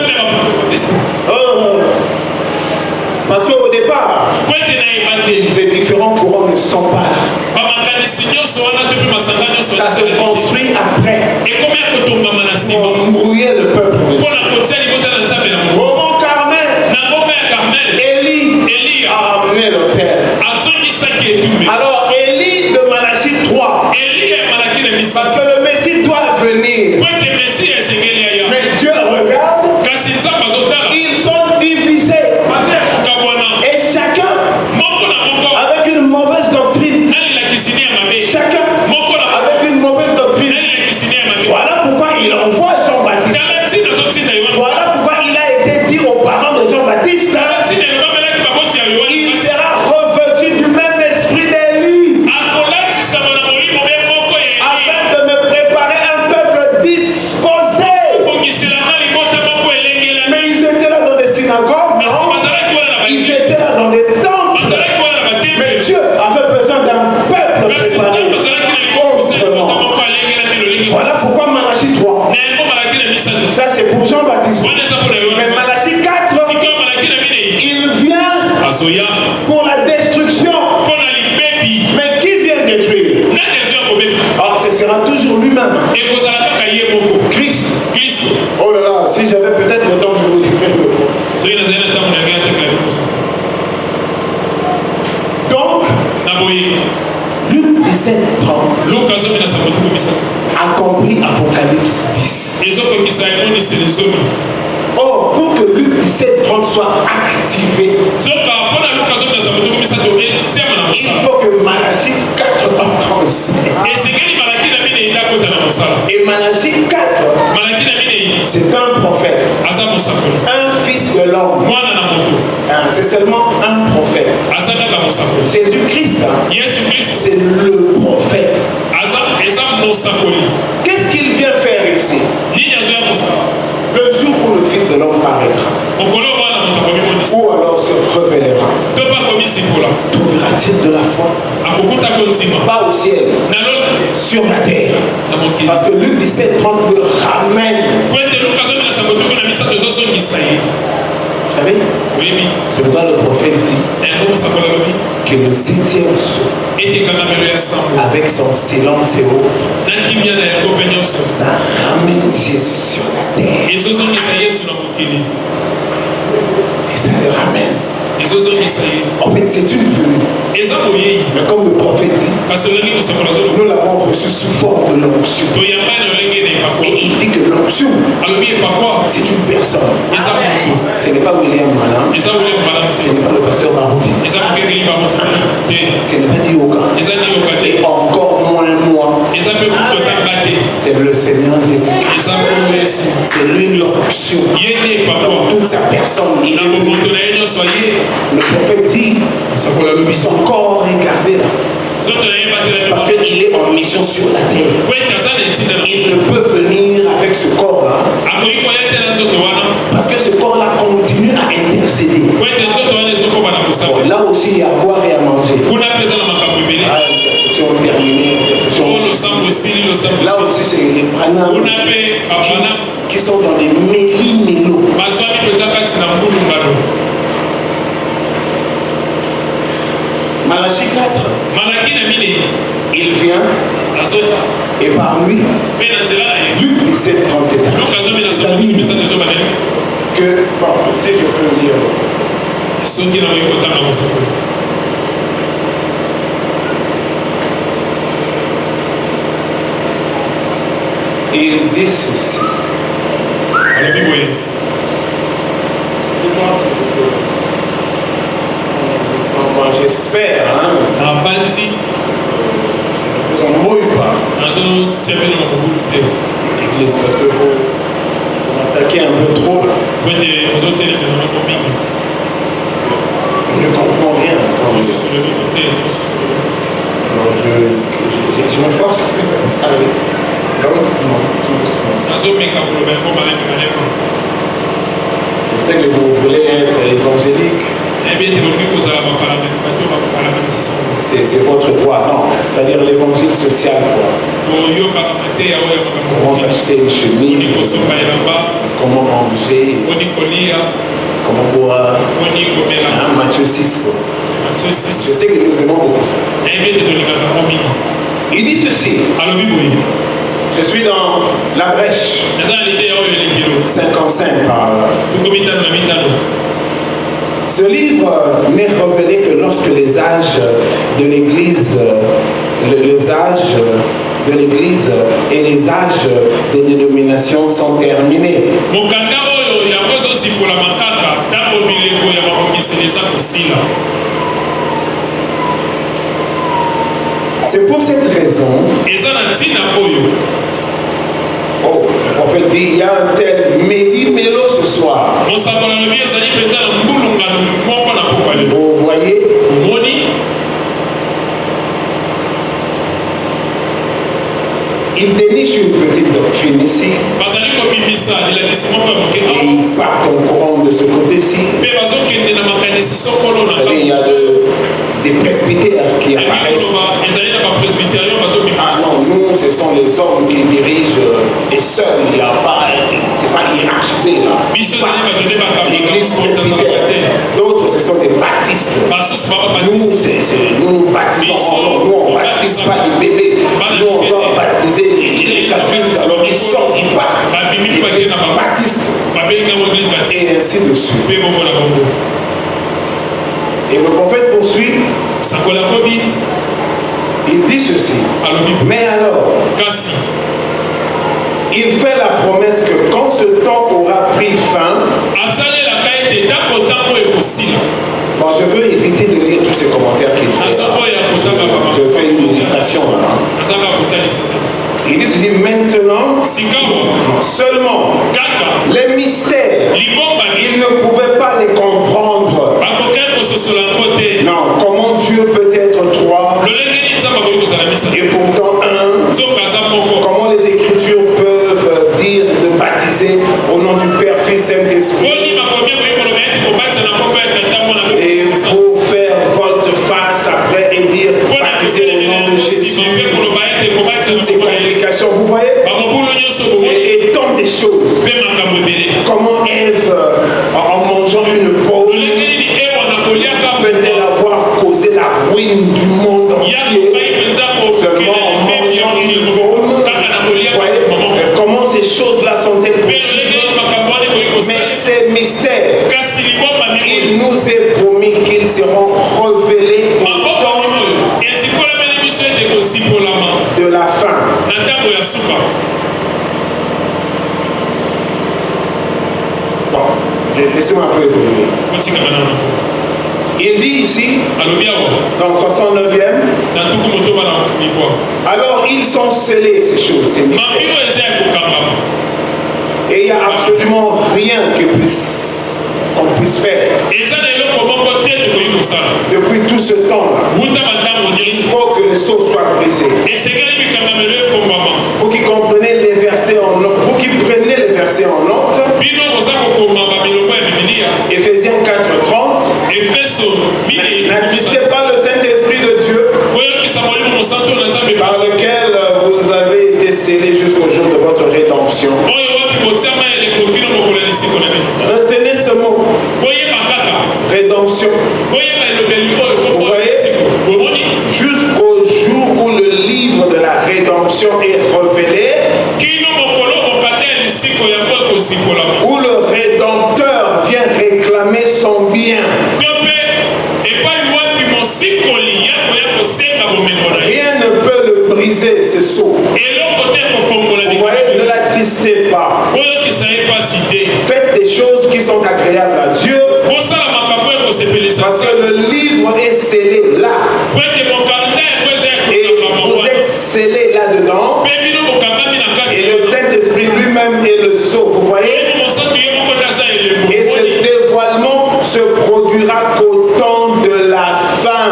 Parce qu'au départ, ces différents courants ne sont pas là. Ça se construit après. Pour embrouiller le peuple de Dieu. Au mont Carmel, Élie a ramené l'autel. Alors Élie de Malachie 3, parce que le Messie doit venir. Mais Dieu regarde, ils sont divisés. Et chacun avec une mauvaise doctrine. Chacun avec une mauvaise doctrine. Voilà pourquoi il envoie Jean-Baptiste. Voilà pourquoi il a été dit aux parents de Jean-Baptiste, il sera revêtu du même esprit d'Élie, afin de me préparer un peuple disposé. Mais ils étaient là dans des synagogues, non? Ils étaient là dans des temples. Mais Dieu avait besoin d'un peuple préparé autrement. Voilà pourquoi Malachie 3. Ça c'est pour Jean-Baptiste. Mais Malachie 4, il vient pour la destruction. Mais qui vient détruire? Alors ce sera toujours lui-même. Christ. Oh là là, si j'avais peut-être le temps, je vous dirais le mot. Donc, Luc 17:30 accomplit Apocalypse 10. Oh, pour que Luc 17:30 soit activé, il faut que Malachie 4:37. Et Malachie 4, c'est un prophète, un fils de l'homme. C'est seulement un prophète. Jésus-Christ, c'est le prophète. Qu'est-ce qu'il vient faire ici? Le jour où le Fils de l'homme paraîtra. Trouvera-t-il de la foi? Pas au ciel, sur la terre. Parce que Luc 17:30 le ramène. Vous savez, c'est pourquoi le prophète dit que le 7e sceau, avec son silence et autres, ça ramène Jésus sur la terre. Et ça le ramène. En fait, c'est une venue. Mais comme le prophète dit, nous l'avons reçu sous forme de l'onction. Et il dit que l'onction, c'est une personne. Ce n'est pas William Branham. Ce n'est pas le pasteur Marouti. Ce n'est pas Dioka. Et encore moins moi. C'est le Seigneur Jésus-Christ. C'est lui l'onction. Dans toute sa personne, il est venu. Le prophète dit, son corps est gardé là. Parce qu'il est en mission sur la terre. Il ne peut venir avec ce corps-là. Parce que ce corps-là continue à intercéder. Bon, là aussi, il y a à boire et à manger. Intercession terminée. Là aussi, c'est les Branham qui sont dans des méli-mélos. Malachie 4, il vient et par lui, Luc 17:31, c'est-à-dire que, bon, si je peux lire, il dit ceci. J'espère, hein. Vous en mouillez pas. L'église, parce que vous attaquez un peu trop là. On ne comprend rien. Alors je me force. Allez. Lentement, tout doucement. Je sais que vous voulez être évangélique. C'est votre droit, non. C'est-à-dire l'évangile social, quoi. Comment s'acheter une chemise, comment manger, comment boire. Matthieu 6, quoi. Je sais que nous aimons beaucoup ça. Il dit ceci. Je suis dans la brèche. 55 par là. Ce livre n'est révélé que lorsque les âges de l'Église, les âges de l'Église et les âges des dénominations sont terminés. C'est pour cette raison. Oh, le prophète dit, il y a un tel méli-mélo ce soir. Vous voyez? Il déniche une petite doctrine ici. Et il part en courant de ce côté-ci. Vous savez, il y a des presbytères qui apparaissent. Ah non, nous, ce sont les hommes qui dirigent et seuls, il n'y a pas, c'est pas hiérarchisé là. L'église presbytère. D'autres, ce sont des baptistes. Nous baptisons en nom. Nous, on ne baptise pas des bébés. Nous, on doit baptiser les adultes. Alors, ils sortent, ils partent. L'église baptiste. Et ainsi de suite. Et le prophète poursuit. Il dit ceci. Mais alors, il fait la promesse que quand ce temps aura pris fin, bon, je veux éviter de lire tous ces commentaires qu'il fait. Je fais une illustration là. Il dit ceci, maintenant, seulement les mystères, il ne pouvait pas les comprendre. Non, comment Dieu peut être trois et pourtant un. Comment les Écritures peuvent dire de baptiser au nom du Père, Fils, Saint-Esprit. Et pour faire mystères, il nous est promis qu'ils seront révélés au temps de la fin. Bon, laissez-moi un peu évoluer. Il dit ici, dans 69e, alors ils sont scellés, ces choses, ces mystères. Et il n'y a absolument rien qu'on puisse faire. Depuis tout ce temps-là, il faut que le sceau soit brisé. Vous qui comprenez les versets en note, vous qui prenez les versets en note, Éphésiens 4:30, n'attristez pas le Saint-Esprit de Dieu, par lequel vous avez été scellés jusqu'au jour de votre rédemption. Retenez ce mot, rédemption. Vous voyez, jusqu'au jour où le livre de la rédemption est révélé, où le Rédempteur vient réclamer son bien. Rien ne peut le briser, ce sceau. Vous voyez, ne l'attristez pas. Faites des choses qui sont agréables à Dieu, parce que le livre est scellé là. Et vous êtes scellés là-dedans. Et le Saint-Esprit lui-même est le sceau. Vous voyez? Et ce dévoilement se produira qu'au temps de la fin.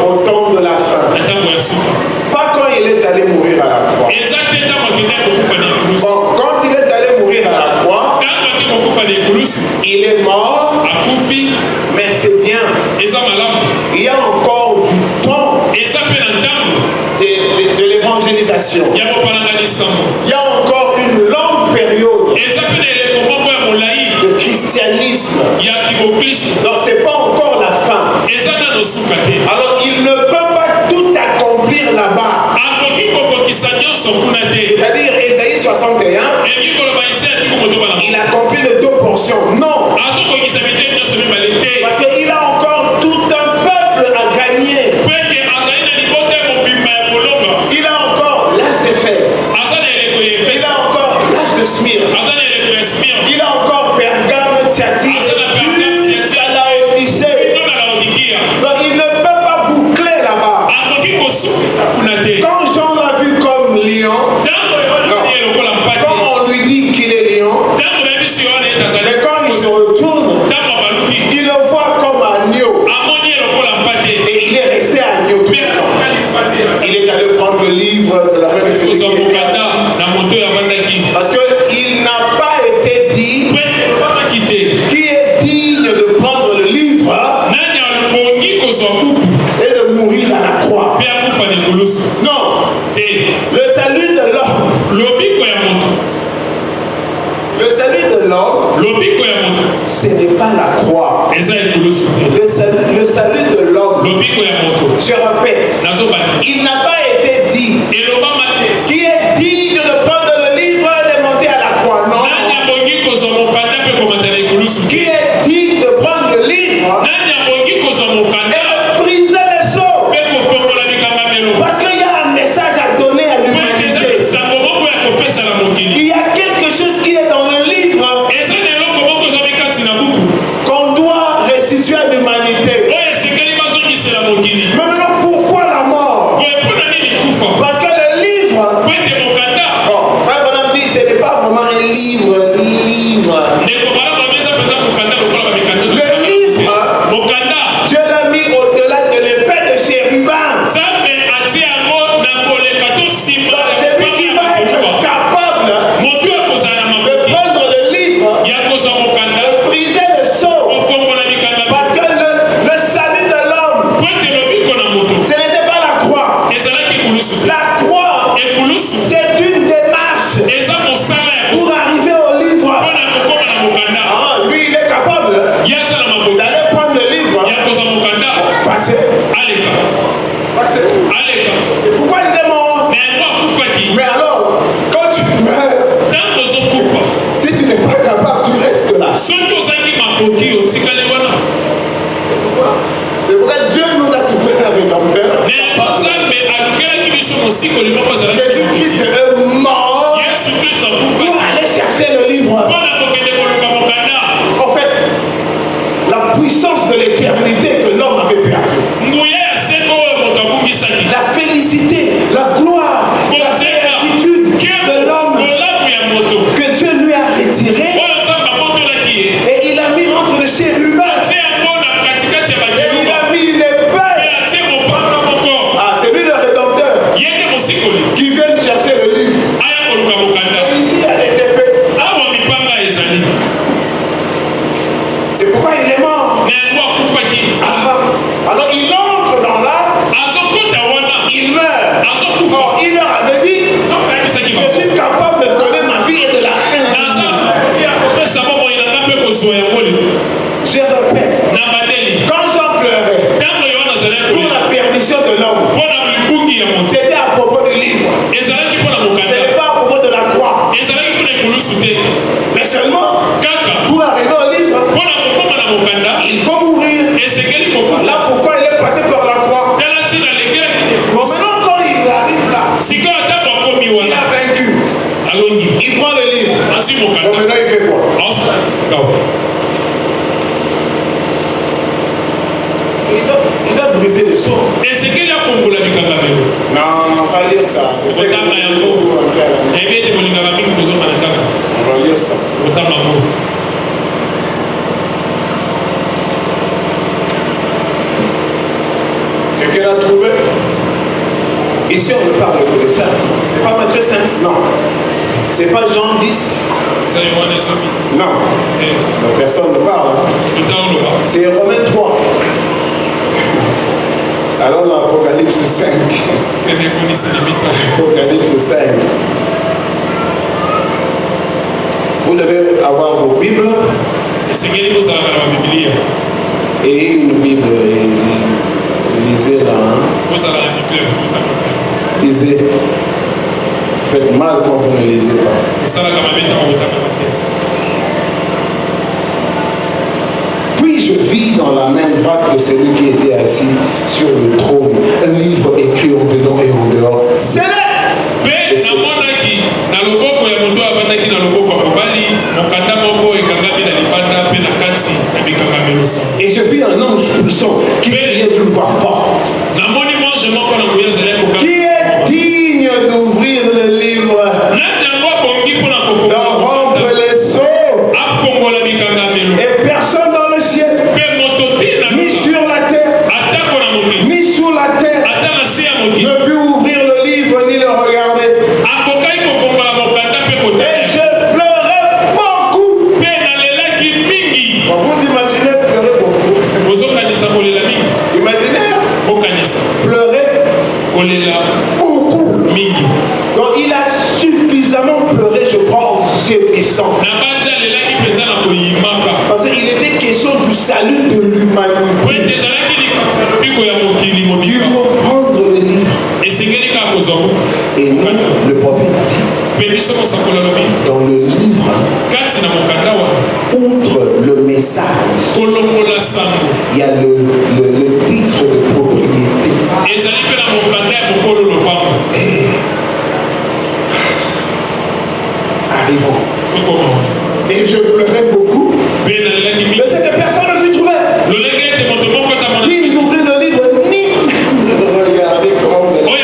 Au temps de la fin. Pas quand il est allé mourir à la croix. Bon, quand il est allé mourir à la croix, il est mort, mais c'est bien. Il y a encore du temps de l'évangélisation. Il y a encore une longue période de christianisme. Donc c'est pas encore la fin. Alors il ne peut pas tout accomplir là-bas. C'est-à-dire Ésaïe 61, il accomplit les 2 portions. Non. Parce qu'il a encore tout un peuple à gagner. Il a encore l'âge d'Éphèse. Il a encore l'âge de Smyrne. Il a encore Pergame, Thyatire, jusqu'à Laodicée. Donc il ne peut pas boucler là-bas. Quand Jean l'a vu comme lion, quand on lui dit qu'il est lion, mais quand il se retourne, il le voit comme agneau. Et il est resté agneau tout le temps. Il est allé prendre le livre de la même sécurité. Parce qu'il n'a pas été dit qui est digne de prendre le livre et de mourir à la croix. Non. Le salut de l'homme. Le salut de l'homme, ce n'est pas la croix. Le salut de l'homme, je répète, il n'a pas été dit qui est digne de prendre le livre et de monter à la croix. Non. Qui est digne de prendre le livre et de briser les sceaux. Parce qu'il y a un message à donner à l'humanité. Il y a quelque chose qui est dans le livre qu'on doit restituer à l'humanité. Mais maintenant, pourquoi la mort? Parce que le livre, bon, frère Bonhomme dit, ce n'est pas vraiment un livre. Le livre, Dieu l'a mis au-delà de l'épée de chérubin. C'est lui qui va être capable de prendre le livre, de briser le sceau. Parce que le salut de l'homme, ce n'était pas la croix. La croix, c'est une démarche pour arriver au livre. Jésus-Christ est mort pour aller chercher le livre. En fait, la puissance de l'éternité que l'homme avait perdue, la félicité, la gloire, la béatitude de l'homme que Dieu lui a retiré, et il a mis entre les chérubins. Qui viennent chercher le livre. Et ici, il y a des épées. C'est pourquoi il est mort. Alors il entre dans l'arbre. Il meurt. Or, il leur avait dit, je suis capable de donner ma vie et de la haine. Je répète, quand Jean pleurait pour la perdition de l'homme, c'était à propos du livre. Ce n'est pas à propos de la croix. Mais seulement, pour arriver au livre, il faut mourir. Voilà pourquoi il est passé par la croix. Bon, maintenant, quand il arrive là, il a vaincu. Il prend le livre. Bon, maintenant, il fait quoi? Il doit briser le sceau. Non, on va lire ça. Je sais que on va lire ça. Quelqu'un l'a trouvé? Ici, on ne parle que de ça. C'est pas Matthieu 5? Non. C'est pas Jean 10? Non. Donc, personne ne parle. C'est Romains 3. Alors dans Apocalypse 5. Apocalypse 5. Vous devez avoir vos Bibles. Et une Bible. Lisez-la. Lisez. Faites mal quand vous ne lisez pas. Puis je vis dans la main droite de celui qui était assis sur le trône un livre écrit au dedans et au dehors. Et je vis un ange puissant qui criait d'une voix forte. Qui est digne d'ouvrir le livre, d'en rompre les sceaux, et personne dans le ciel, ni sur la terre, ni sous la terre, ne put ouvrir le livre ni le regarder. Et je pleurais beaucoup. Vous imaginez pleurer beaucoup? Imaginez pleurer beaucoup. Donc il a suffisamment pleuré, je crois, en gémissant. Parce qu'il était question du salut de l'humanité. Il faut prendre le livre. Et nous, le prophète dit, dans le livre, outre le message, il y a le titre de propriété. Et arrivons. Et je pleurais beaucoup. Mais cette personne ne fut trouvée. Ni d'ouvrir le livre, ni regardez comment vous êtes.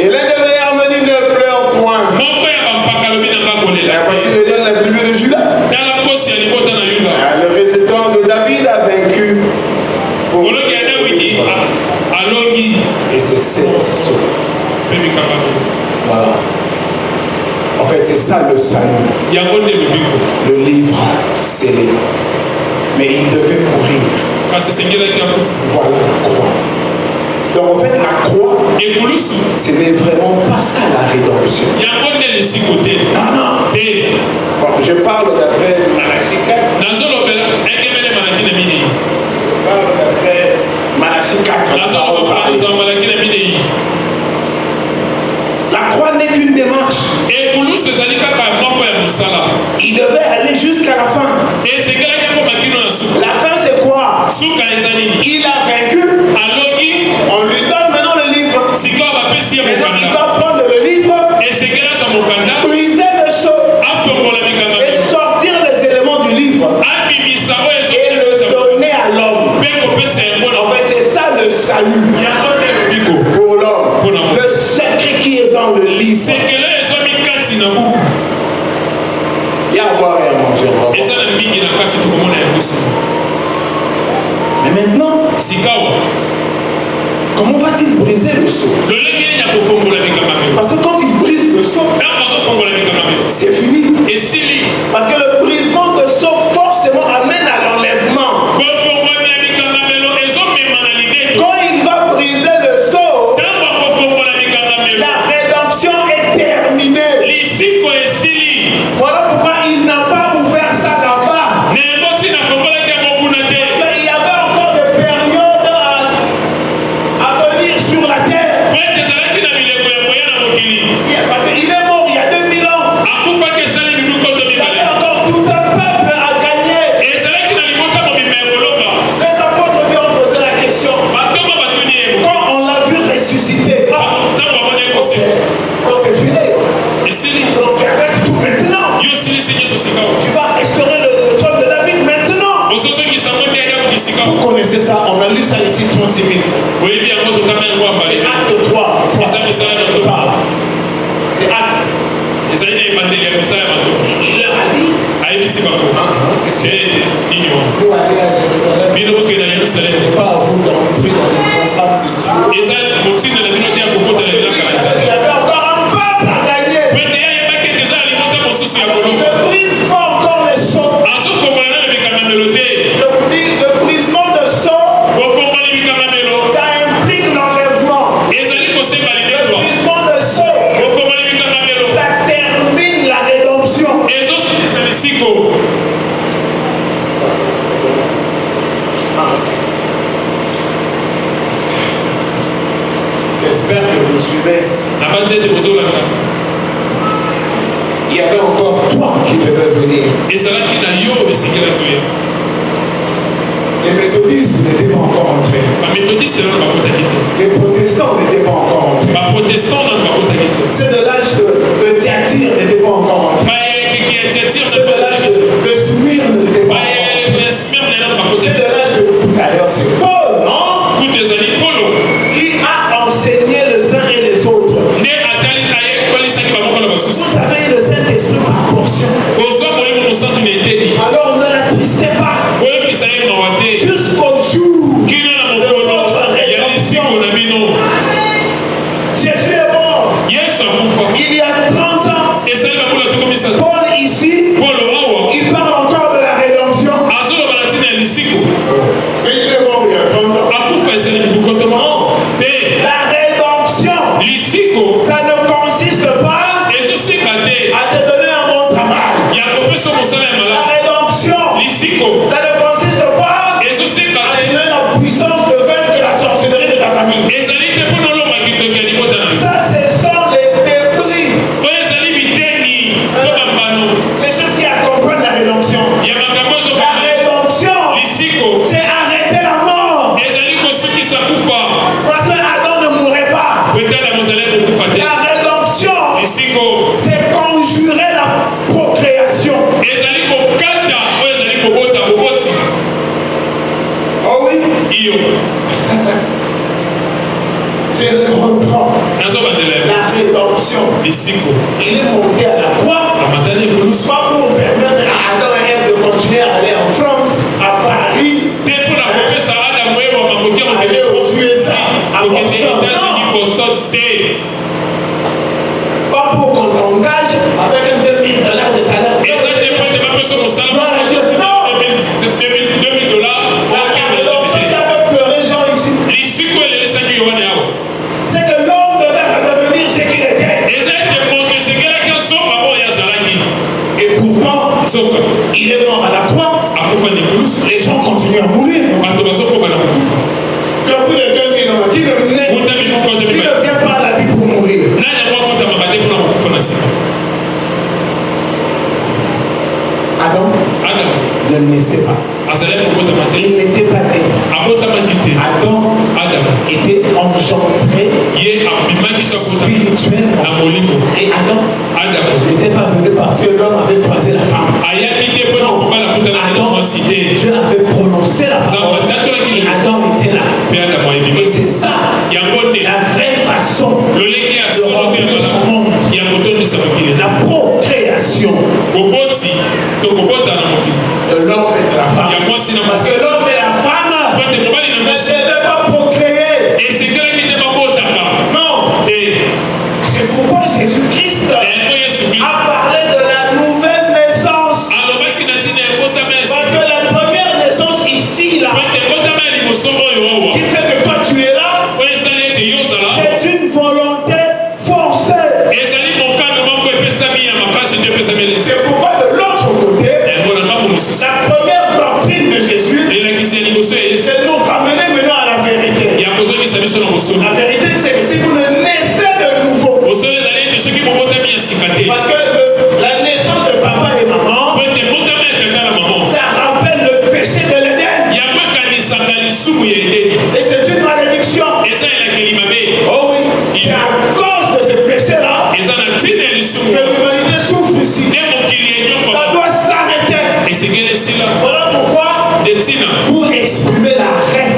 Et l'un des meilleurs me dit ne pleure point. Voici le lion de la tribu de Judas. Le résultat de David a vaincu. Et c'est 7 sauts. Voilà. En fait, c'est ça le salut. Le livre scellé. Mais il devait mourir. Voilà la croix. Donc en fait, la croix, ce n'est vraiment pas ça la rédemption. Non, non. Bon, je parle d'après Malachie 4. Je parle d'après Malachie 4. La croix n'est qu'une démarche. Il devait aller jusqu'à la fin. La fin, c'est quoi? Il a vaincu. On lui donne maintenant le briser le sceau et sortir les éléments du livre et le donner à l'homme. En fait, c'est ça le salut pour l'homme. Le secret qui est dans le livre. Il y a à boire et à manger. Mais maintenant, comment va-t-il briser le sceau? Parce que quand il brise le sceau, c'est fini. Parce que le brisement de sceau forcément amène à l'enlèvement. Quand il va briser le sceau, la rédemption est terminée. Voilà pourquoi il n'a pas ouvert ça là-bas. Il y avait encore des périodes à venir sur la terre. Parce qu'il est mort il y a 2000 ans. Il y avait encore tout un peuple à gagner. Les apôtres lui ont posé la question. Quand on l'a vu ressusciter, c'est fini. Donc arrête tout maintenant. Tu vas restaurer le trône de David maintenant. Vous connaissez ça, on a lu ça ici 36 000 fois. C'est acte 3. C'est acte. Il leur a dit. Qu'est-ce que il faut aller à Jérusalem. Ce n'est pas à vous d'entrer dans le programme de Dieu. Il y avait encore un peuple à gagner. Il ne brise pas encore les sceaux. Le brisement de sceaux, ça implique l'enlèvement. Le brisement de sceaux, ça termine la rédemption. J'espère que vous suivez. Il y avait encore toi qui devais venir. Les méthodistes n'étaient pas encore entrés. Les protestants n'étaient pas encore entrés. Ceux de l'âge de Thyatire n'étaient pas encore entrés. Ceux de l'âge de Soumir n'étaient pas encore entrés. Ceux de l'âge de... D'ailleurs, c'est Paul, non? Qui a enseigné les uns et les autres. Vous savez, le Saint-Esprit par portion. Alors ne l'attristez pas. Jusqu'au jour de votre rédemption. Jésus est mort. Il y a 30 ans. Paul ici, il parle encore de la rédemption. Mais il est mort il y a 30 ans. La rédemption, ça ne consiste pas à te donner un bon travail. La rédemption, ça ne consiste pas à te donner la puissance de vaincre la sorcellerie de ta famille. Ça, ce sont les débris, les choses qui accompagnent la rédemption. La rédemption, c'est arrêter la mort. Parce que Adam ne mourrait pas. La rédemption, c'est conjurer la procréation. Oh oui. Je le reprends. La rédemption. Il est monté à la croix. Pas pour permettre à Adam et Ève de continuer à aller en France, à Paris, aller aux USA, à Boston. Pas pour qu'on t'engage avec un $2 000 de salaire. Non. La rédemption qui a fait pleurer Jean ici, c'est que l'homme devait redevenir ce qu'il était. Et pourtant, il est mort à la croix. Les gens continuent à mourir. Comme plus de 2 000 ans, qui ne vient pas à la vie pour mourir. Adam ne naissait pas. Il n'était pas né. Adam était engendré spirituellement. Et Adam Il n'était pas venu parce que l'homme avait croisé la femme. Non. Dieu avait prononcé la parole et Adam était là. Et c'est ça la vraie façon de remplir son monde. La procréation de l'homme et de la femme. Parce que l'homme et la femme ne devaient pas procréer. Non. C'est pourquoi Jésus-Christ a parlé de la nouvelle naissance. Parce que la première naissance ici, là, qui fait que toi tu es là, c'est une volonté forcée. C'est pourquoi de l'autre côté, la première doctrine de Jésus, c'est de nous ramener maintenant à la vérité. La vérité, c'est que si vous ne naissez de nouveau, parce que la naissance de papa et maman, ça rappelle le péché de l'Éden. Et c'est une malédiction. Oh oui, c'est à cause de ce péché-là que l'humanité souffre ici. Ça doit s'arrêter. Voilà pourquoi, pour exprimer l'arrêt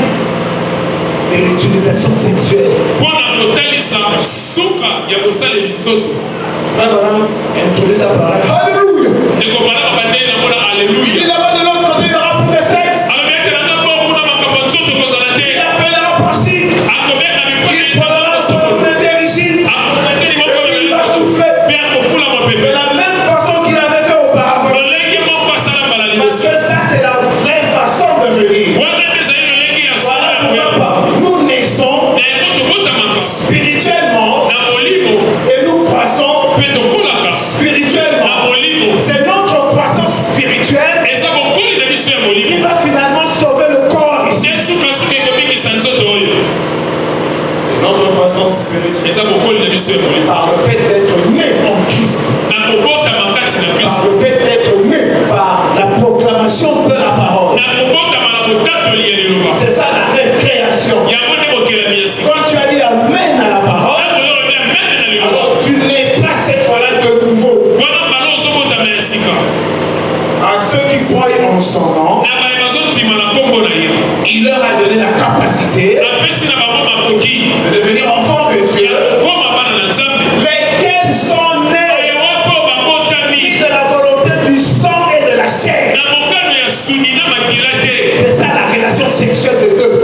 de l'utilisation sexuelle, Frère Branham introduit sa parole. Alléluia. Et là-bas de l'autre côté, il y aura plus de sexe. Il appellera par-ci. Il parlera pour une intéressine. Il va souffler. De la même façon qu'il avait fait auparavant. Parce que ça, c'est la vraie façon de venir. Voilà pourquoi nous naissons spirituellement et nous croissons spirituellement. C'est notre croissance spirituelle qui va finalement sauver le corps ici. C'est notre croissance spirituelle par le fait d'être né en Christ, par le fait d'être né par la proclamation de la parole. C'est ça la récréation. Quand tu as dit amen à la parole, alors tu naîtras cette fois-là de nouveau. À ceux qui croient en son nom, il leur a donné la capacité de devenir enfants de Dieu, lesquels sont nés de la volonté du sang et de la chair. C'est ça la relation sexuelle de deux.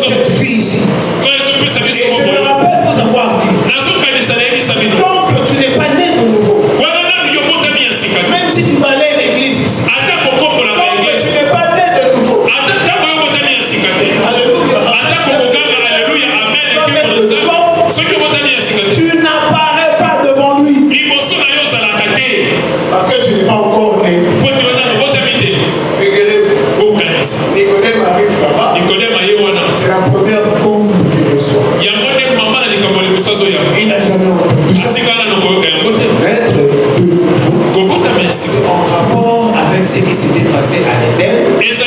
Cette fille ici. Et je me rappelle vous avoir dit, donc tu n'es pas né de nouveau. Même si tu vas aller à l'église ici. Donc tu n'es pas né de nouveau. Alléluia. Tu n'apparais pas devant lui. Parce que tu n'es pas encore né. Figurez-vous. Nicodème arrive là-bas. C'est la première bombe qu'il reçoit. Il n'a jamais entendu ça. Être de nouveau. C'est en rapport avec ce qui s'était passé à l'Éden. Et c'est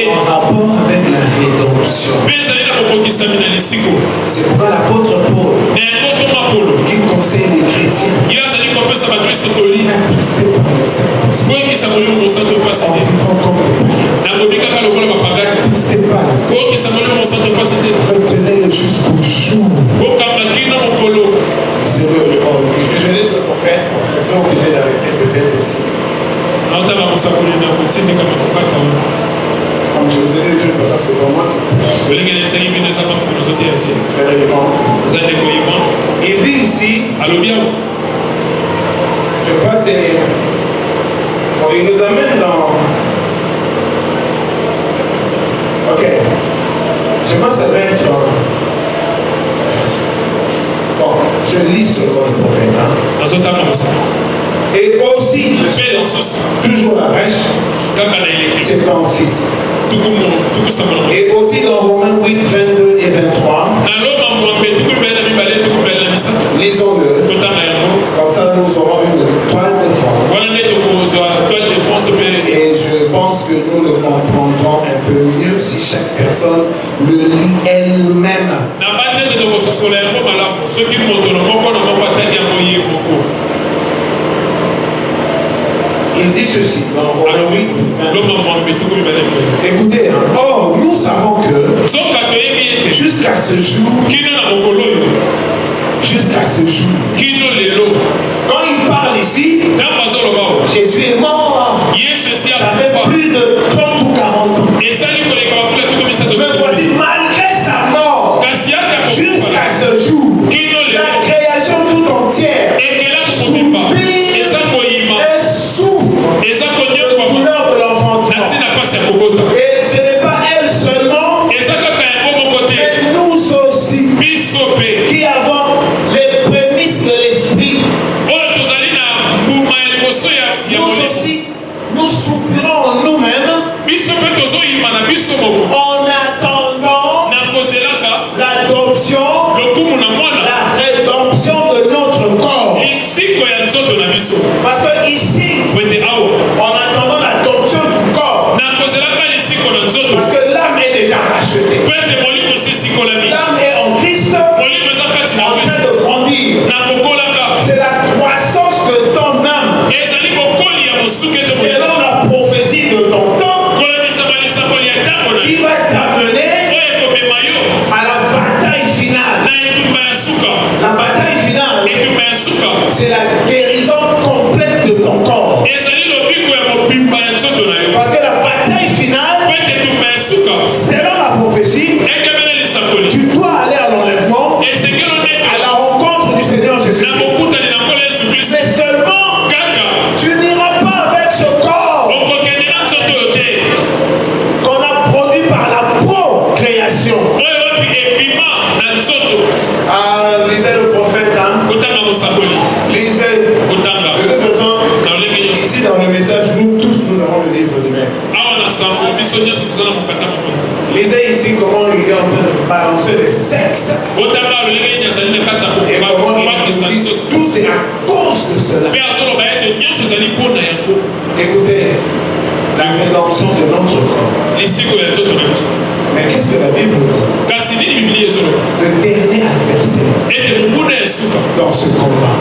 en rapport avec la rédemption. C'est pourquoi l'apôtre Paul, qui conseille les chrétiens, attristé par le Saint-Esprit, en vivant comme des païens, attristé par le Saint-Esprit, retenez-le jusqu'au jour. Je laisse le prophète, je serai obligé d'arrêter peut-être aussi. Comme je vous ai dit, de toute façon, c'est pour moi qui pousse. Frère Yvan, il dit ici, je crois que c'est... Bon, il nous amène dans... Ok. Je crois que ça doit être... Bon, je lis selon le prophète. Hein. Et aussi, je suis toujours la brèche, c'est pas en fils. Et aussi dans Romains 8, 22 et 23, lisons-le, comme ça nous aurons une toile de fond. Et je pense que nous le comprendrons un peu mieux si chaque personne le lit elle-même. Il dit ceci dans Romains 8. Écoutez, hein. Or, nous savons que jusqu'à ce jour, quand il parle ici, Jésus est mort. Ça fait plus de 30 ou 40 ans. Mais voici, malgré sa mort, jusqu'à ce jour, la création tout entière soupire et souffre de douleur de l'enfantement. Et ce n'est pas elle seulement, mais nous aussi, qui avons les prémices de l'esprit. Nous aussi, nous soupirons en nous-mêmes en attendant l'adoption, la rédemption de notre corps. Parce que ici, en attendant l'adoption du corps, parce que l'âme est déjà rachetée. L'âme est en Christ, en train de grandir. C'est la croissance de ton âme, selon la prophétie de ton temps, qui va t'amener à la bataille finale. La bataille finale, c'est la guérison complète de ton corps. Parce que la bataille finale, selon la prophétie, tu dois aller à l'enlèvement, à la rencontre du Seigneur Jésus. Mais seulement, tu n'iras pas avec ce corps qu'on a produit par la procréation. Lisez le prophète, hein? Lisez. De toute façon, ici dans le message, nous tous, nous avons le livre du Maître. Lisez ici comment il est en train de balancer les sexes. Et comment il dit tout c'est à cause de cela. Écoutez, la rédemption de notre corps. Mais qu'est-ce que la Bible dit? Le dernier adversaire dans ce combat,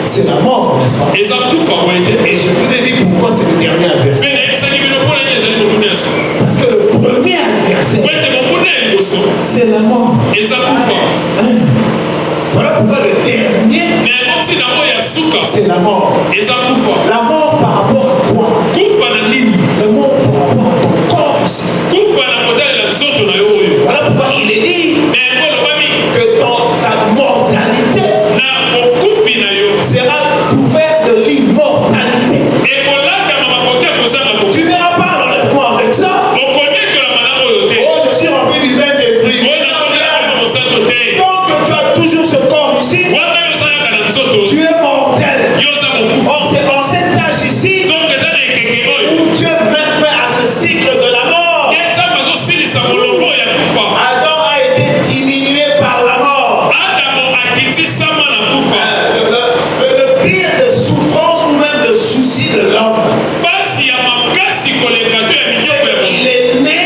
c'est la mort, n'est-ce pas? Et je vous ai dit pourquoi c'est le dernier adversaire. Parce que le premier adversaire, c'est la mort. Voilà pourquoi le dernier, c'est la mort. La mort par rapport à quoi? La mort par rapport à ton corps ici. Voilà pourquoi il est dit que ta mortalité sera couverte de l'immortalité. Tu ne verras pas l'enlèvement avec ça. Oh, je suis rempli du Saint-Esprit. Donc tu as toujours ce corps ici. Tu es mortel. Or c'est dans cet âge ici où Dieu met fin à ce cycle de la mort. Adam a été diminué par la mort. Le pire de souffrance ou même de souci de l'homme, il est né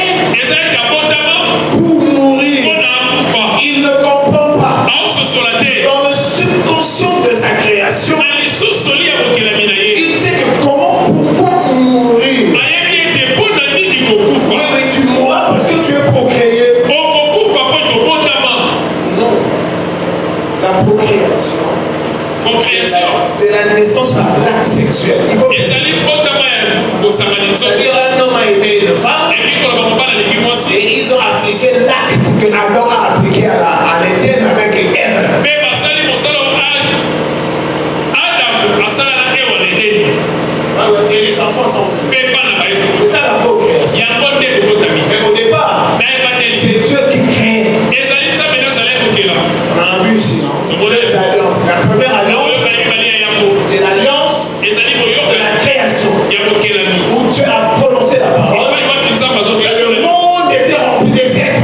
pour mourir. Il ne comprend pas. Dans le subconscient de sa création, il sait que pourquoi mourir? Oui, mais tu mourras parce que tu es procréé. Non. La procréation, c'est la naissance par l'acte sexuel. Il faut c'est-à-dire un homme a aimé une femme et ils ont appliqué l'acte que Adam a appliqué à l'Éden avec Ève. Et les enfants sont venus. C'est ça la procréation. Mais au départ, c'est Dieu qui crée. On a vu ici, non? Deux alliances. La première alliance, c'est l'alliance de la création, où Dieu a prononcé la parole. Et le monde était rempli des êtres.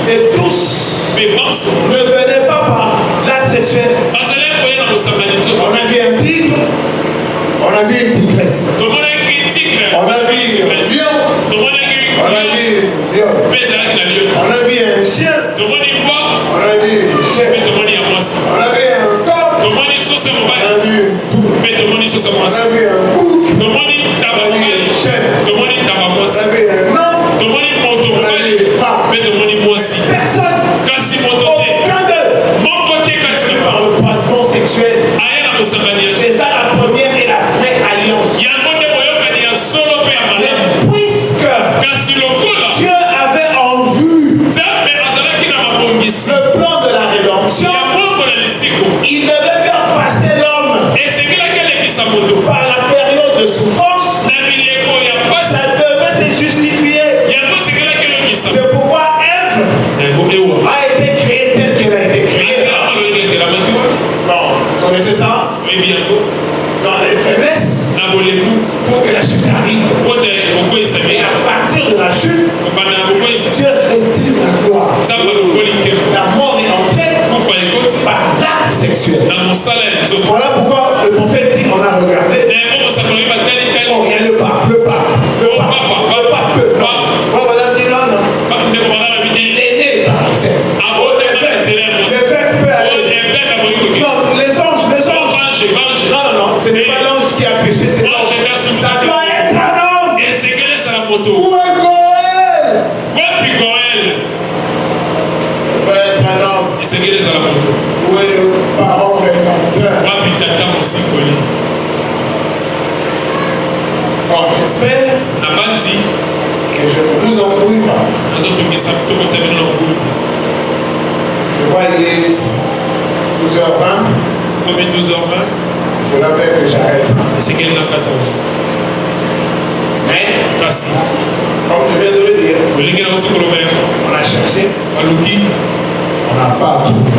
Et tous ne venaient pas par l'acte sexuel. On a vu un tigre, on a vu une tigresse, on a vu un lion, on a vu un chien, On a vu un bouc. On a vu un chef. On a vu un homme. On a vu une femme. Personne. Aucun d'eux. Par le croisement sexuel. C'est ça la première et la vraie alliance. Mais puisque Dieu avait en vue le plan de la rédemption, il devait faire passer l'homme par la période de souffrance. Ça devait se justifier. C'est pourquoi Ève a été créée telle qu'elle a été créée. Non, vous connaissez ça? Dans les faiblesses, pour que la chute arrive. Et à partir de la chute, Dieu retire la gloire. La mort est entrée par l'acte sexuel. Voilà pourquoi le prophète dit, on a regardé. Oh, il y a le pape. Voilà, dit non. Il est né par le sexe. L'évêque peut aller. Non, les anges. Non, ce n'est pas l'ange qui a péché, c'est l'ange. Ça doit être un homme. Où est Goël? Peut être un homme. Où est le parent rédempteur? Bon, j'espère que je ne vous embrouille pas. Je vois il est 12h20. Je rappelle que j'arrête. Mais, comme je viens de le dire, on a cherché, on n'a pas trouvé.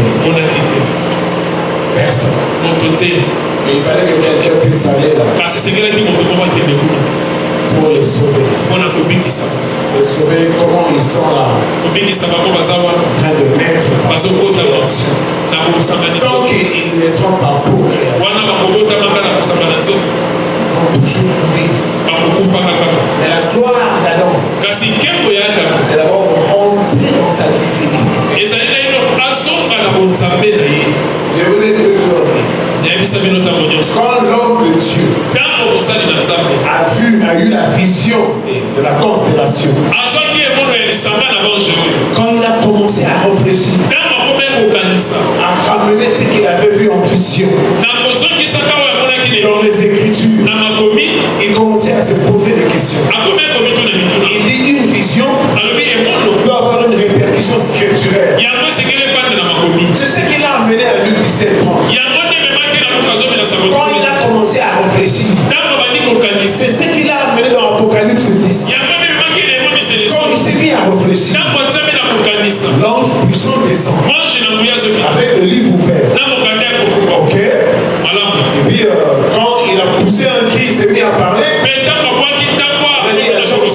Personne. Mais il fallait que quelqu'un puisse aller là pour les sauver. Les sauver comment ils sont là en train de mettre donc ils ne mettront pas pour création. Ils vont toujours mourir. Mais la gloire d'Adam, c'est d'abord rentrer dans sa divinité. Je vous ai toujours dit, quand l'homme de Dieu a eu la vision de la constellation, quand il a commencé à réfléchir, à ramener ce qu'il avait vu en vision dans les Écritures, il commençait à se poser des questions. Il dit une vision doit avoir une répercussion scripturelle. C'est ce qu'il a amené à Luc 17:30. Quand il a commencé à réfléchir, c'est ce qu'il a amené dans Apocalypse 10. Quand il s'est mis à réfléchir, l'ange puissant descend avec le livre ouvert. Ok. Et puis quand il a poussé un cri, il s'est mis à parler. Il a dit à Jean,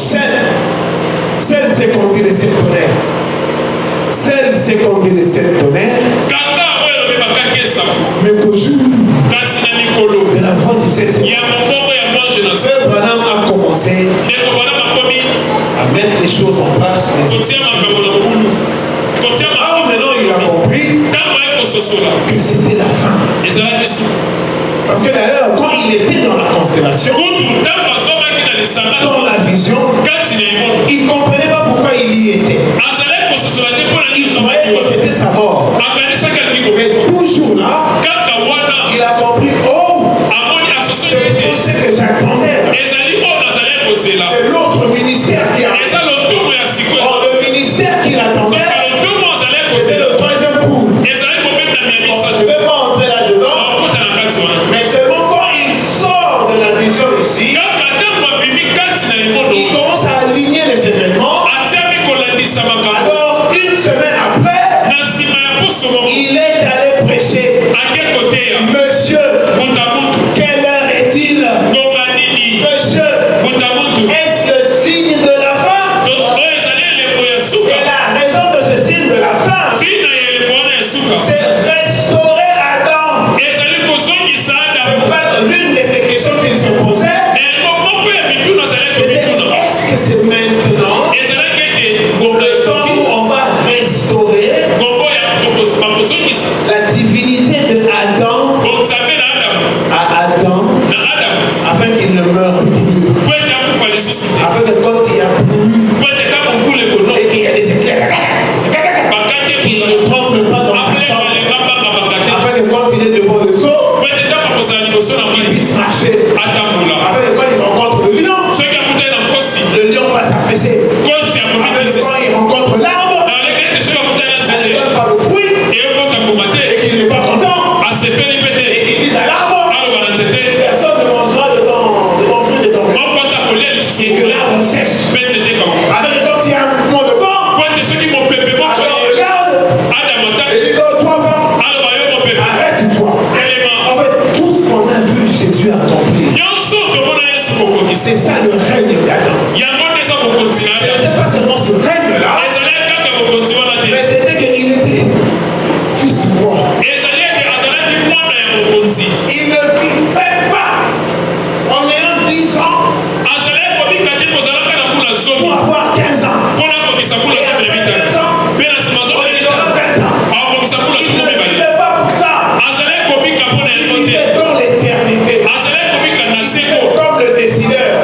celle c'est compter les 7 tonnerres. Celle c'est compter les 7 tonnerres. Mais qu'au jour de la voix de cette Frère Branham a commencé à mettre les choses en place. Maintenant il a compris que c'était la fin. Parce que d'ailleurs, quand il était dans la constellation, dans la vision, il ne comprenait pas pourquoi il y était. Il croyait que c'était sa mort. Mais toujours là, il a compris, oh, c'est ce que j'attendais. C'est l'autre ministère qui a. Or, le ministère qu'il attendait, c'était le troisième poule. Je ne vais pas entrer là-dedans, mais seulement quand il sort de la vision ici, il commence à aligner les événements. Alors, une semaine après, il est arbres, personne ne mangera de ton fruit de ton blé. Et que l'arbre sèche. Alors quand il y a un mouvement de vent, alors regarde et dis aux trois femmes, arrête-toi. En fait, tout ce qu'on a vu Jésus accomplir, c'est ça le règne d'Adam. Ce n'était pas seulement ce règne-là, mais c'était qu'il était fils du roi. Il ne vivait pas en ayant 10 ans pour avoir 15 ans. Et après 15 ans, on est dans 20 ans. Il ne vivait pas pour ça. Il vivait dans l'éternité. Il vivait comme le décideur.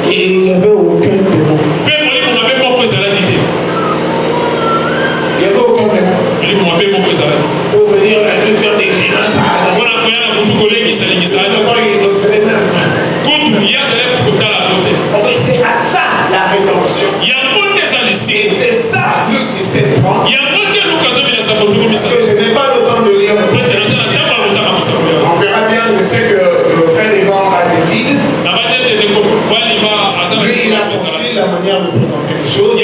Et il n'y avait aucun démon. Il n'y avait aucun démon. Pour venir la nuit faire des grimaces à Adam. Il ne savait même pas. En fait, c'est à ça la rédemption. Et c'est ça, Luc 17:30. Parce que je n'ai pas le temps de lire. On verra bien, je sais que le frère Yvan a des vides. Lui, il a son style, la manière de présenter les choses.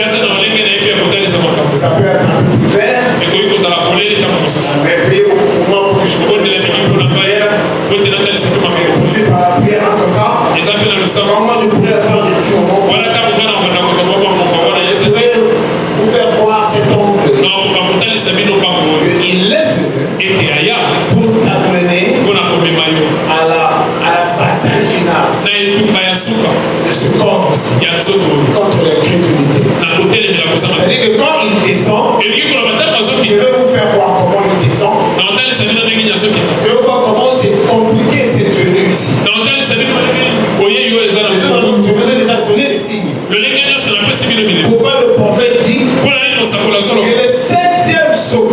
Ça peut être un peu plus clair. Mais priez beaucoup pour moi pour que je comprenne la prière. C'est poussé par la prière comme ça. Moi, je pourrais attendre des petits moments. Je pourrais vous faire voir cet oncle. Il est venu pour t'amener à la bataille finale de ce corps aussi contre l'incrédulité. C'est-à-dire que quand il descend, je vais vous faire voir comment il descend. Je vais vous voir comment c'est compliqué cette venue ici. Je vous ai déjà donné les signes. Pourquoi le prophète dit que le 7e saut,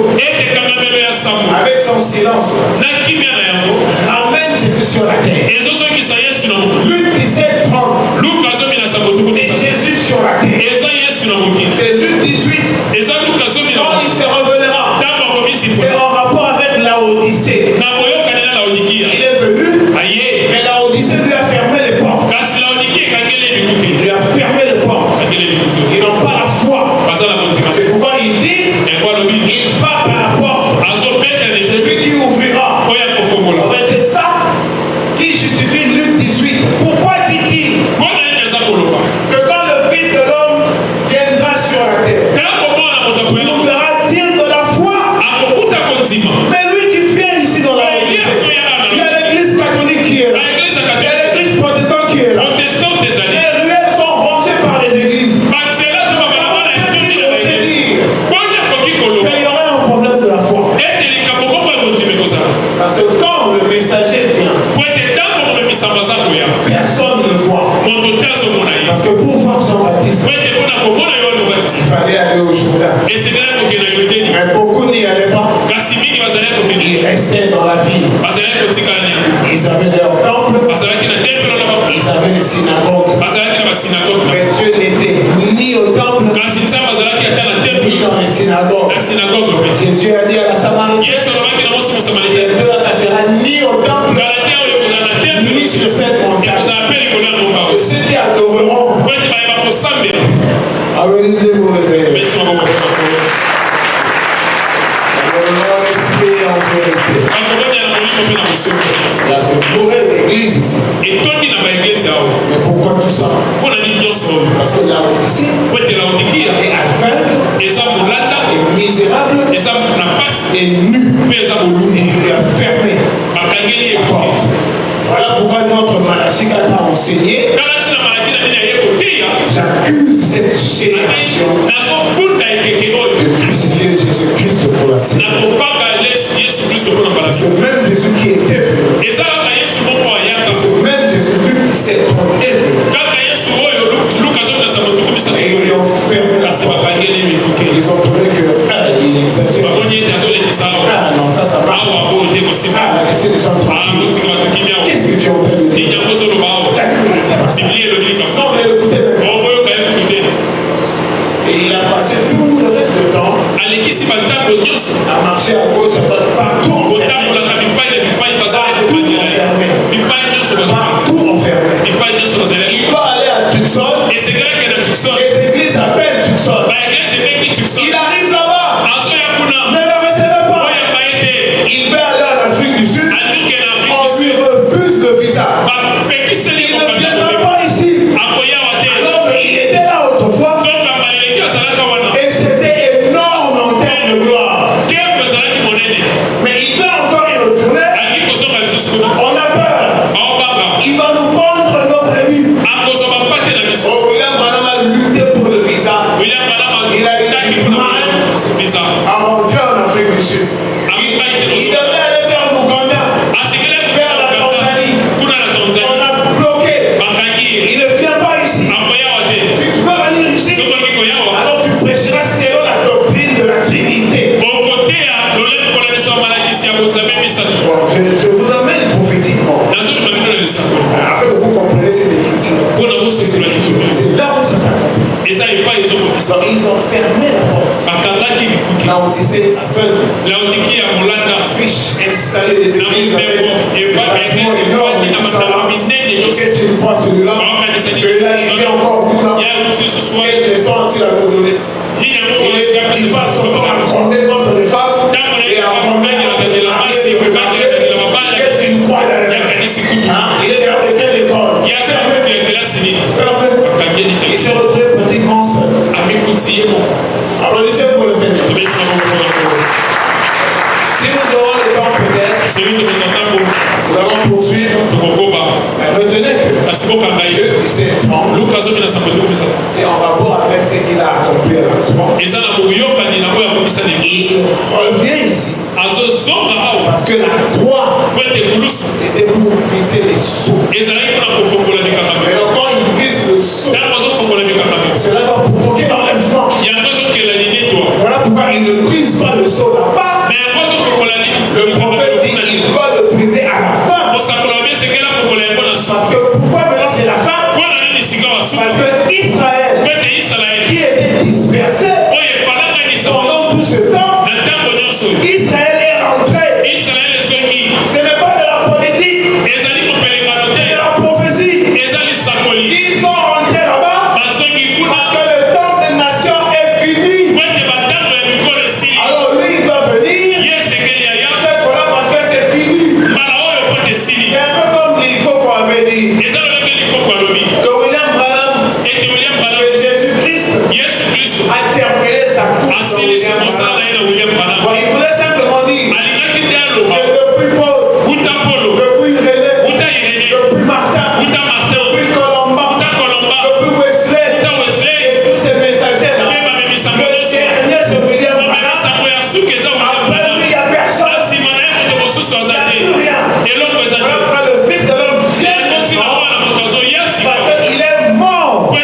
avec son silence, ramène Jésus sur la terre. Luc 17:30, c'est Jésus sur la terre. C'est Luc 18, quand il se revenera. C'est en rapport avec Laodicée. Il est venu, mais Laodicée lui a fermé les portes. Il lui a fermé les portes. Ils n'ont pas la foi. C'est pourquoi il dit, il frappe à la porte. C'est lui qui ouvrira. C'est ça qui justifie Luc 18. Pourquoi dit-il que quand le Fils de l'homme viendra sur la terre, il nous fera dire de la foi? Mais lui qui vient ici dans la Église, il y a l'Église catholique qui est là, il y a l'Église protestante qui est là. Les ruelles sont rongées par les églises. Qu'il y aurait un problème de la foi. Parce que quand le messager vient, personne ne le voit. Parce que pour voir Jean-Baptiste, il fallait aller au Jourdain. Mais beaucoup n'y allaient pas. Ils restaient dans la ville. Ils avaient leur temple. Ils avaient les synagogues. Mais Dieu n'était ni au temple, ni dans les synagogues. Jésus a dit à la Samaritaine, ça sera ni au temple, ni sur cette montagne. Que ceux qui adoreront, organisez-vous les élèves. Adoreront l'esprit en vérité. Là, c'est pour l'église ici. Mais pourquoi tout ça? Parce que Laodicée est aveugle, est misérable, est nu, et il lui a fermé la porte. Voilà pourquoi notre Malachi a enseigné. J'accuse cette génération de crucifier Jésus-Christ pour la scène. C'est ce même Jésus qui était venu. C'est ce même Jésus qui s'est trompé. Et ils lui ont fermé la porte. Ils ont trouvé qu'il exagère. Ah non, ça marche. Ah, laissez les gens tranquilles. Qu'est-ce que tu es en train de dire? Non, mais écoutez maintenant. Et il a passé tout le reste du temps à marcher à gauche, à droite, partout. avant-hier en Afrique du Sud. Il devait aller faire l'Ouganda, faire la Tanzanie. On a bloqué. Il ne vient pas ici. Si tu veux venir ici, alors tu prêcheras selon la doctrine de la Trinité. Je vous amène prophétiquement. Afin que vous compreniez cette écriture. C'est là où ça s'accomplit. Ils ont fermé la porte. Là où ils étaient aveugles. Riches, installés des églises avec des bâtiments énormes. Qu'est-ce qu'il croit celui-là? Celui-là, il vient encore nous là. Quelle leçon a-t-il à nous donner? Il passe son temps à gronder contre les femmes et à gronder contre les femmes. Qu'est-ce qu'il croit derrière? Il est derrière quelle école? Fermé. Il se retrouve pratiquement seul. Applaudissez pour le Seigneur. Si nous aurons le temps peut-être, nous allons poursuivre. Retenez que c'est en rapport avec ce qu'il a accompli à la croix. Il revient ici. Parce que la croix, c'était pour briser les sceaux. Mais quand il brise le sceau, cela va provoquer l'enlèvement. Voilà pourquoi il ne brise pas le sceau là-bas. Le prophète dit qu'il doit le briser à la fin. Parce que pourquoi maintenant c'est la fin? Parce que Israël, qui était dispersé pendant tout ce temps, Israël est rentré. Ce n'est pas de la politique, c'est de la prophétie. Ils sont rentrés là-bas parce que le temps des nations est fini. Alors lui, il doit venir cette fois-là parce que c'est fini. C'est un peu comme il faut qu'on avait dit que William Branham, que Jésus-Christ a terminé sa course. Il voulait simplement dire que depuis Paul, depuis René, depuis Martin, depuis Colomba, depuis Wesley, et tous ces messagers-là, le dernier c'est William Branham. Après lui, il n'y a personne. Il n'y a plus rien. Voilà pourquoi le Fils de l'homme vient maintenant, parce qu'il est mort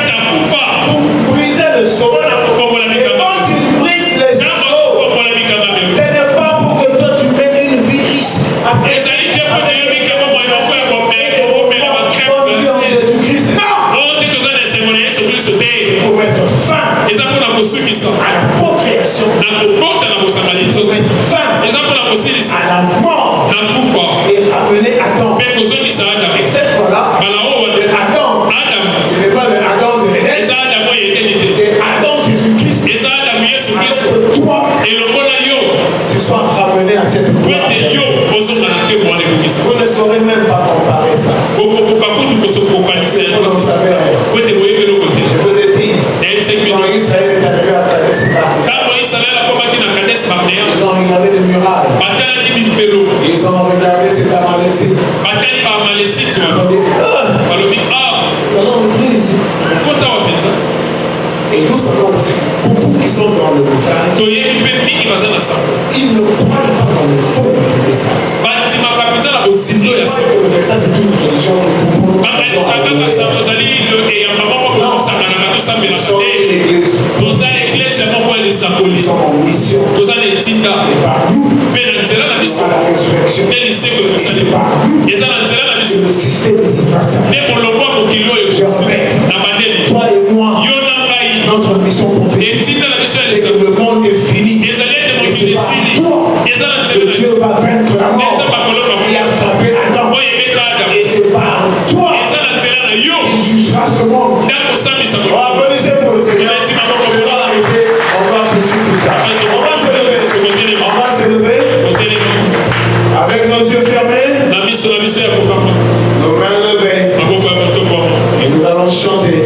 pour briser le sceau. Et quand il brise les sceaux, ce n'est pas pour que toi tu mettes une vie riche. Après, Jésus-Christ, non! C'est pour mettre fin à la procréation. C'est pour mettre fin à la mort et ramener Adam. Et cette fois-là, le Adam, ce n'est pas le Adam de l'Éden, c'est Adam Jésus-Christ. Afin que toi, tu sois ramené à cette gloire. Vous ne saurez même pas comparer ça. Vous n'en savez rien. Je vous ai dit, quand Israël est arrivé à Kadesh Barnea, ils ont regardé les murailles. Ils ont regardé ces Amalécites. Ils ont dit, nous allons entrer ici. Et nous savons aussi, beaucoup qui sont dans le message, ils ne croient pas dans le fond du message. Ils croient que le message est une religion que nous nous sommes en mission. Et par nous, à la résurrection. Et c'est par nous que le système est si facile. Je répète, toi et moi, notre mission prophétique, c'est que le monde est fini. Et c'est par toi que Dieu va vaincre la mort. Il a frappé Adam. Et c'est par toi qu'il jugera ce monde. Applaudissez pour le Seigneur. On va poursuivre plus tard. On va se lever. Avec nos yeux fermés. Nos mains levées. Et nous allons chanter.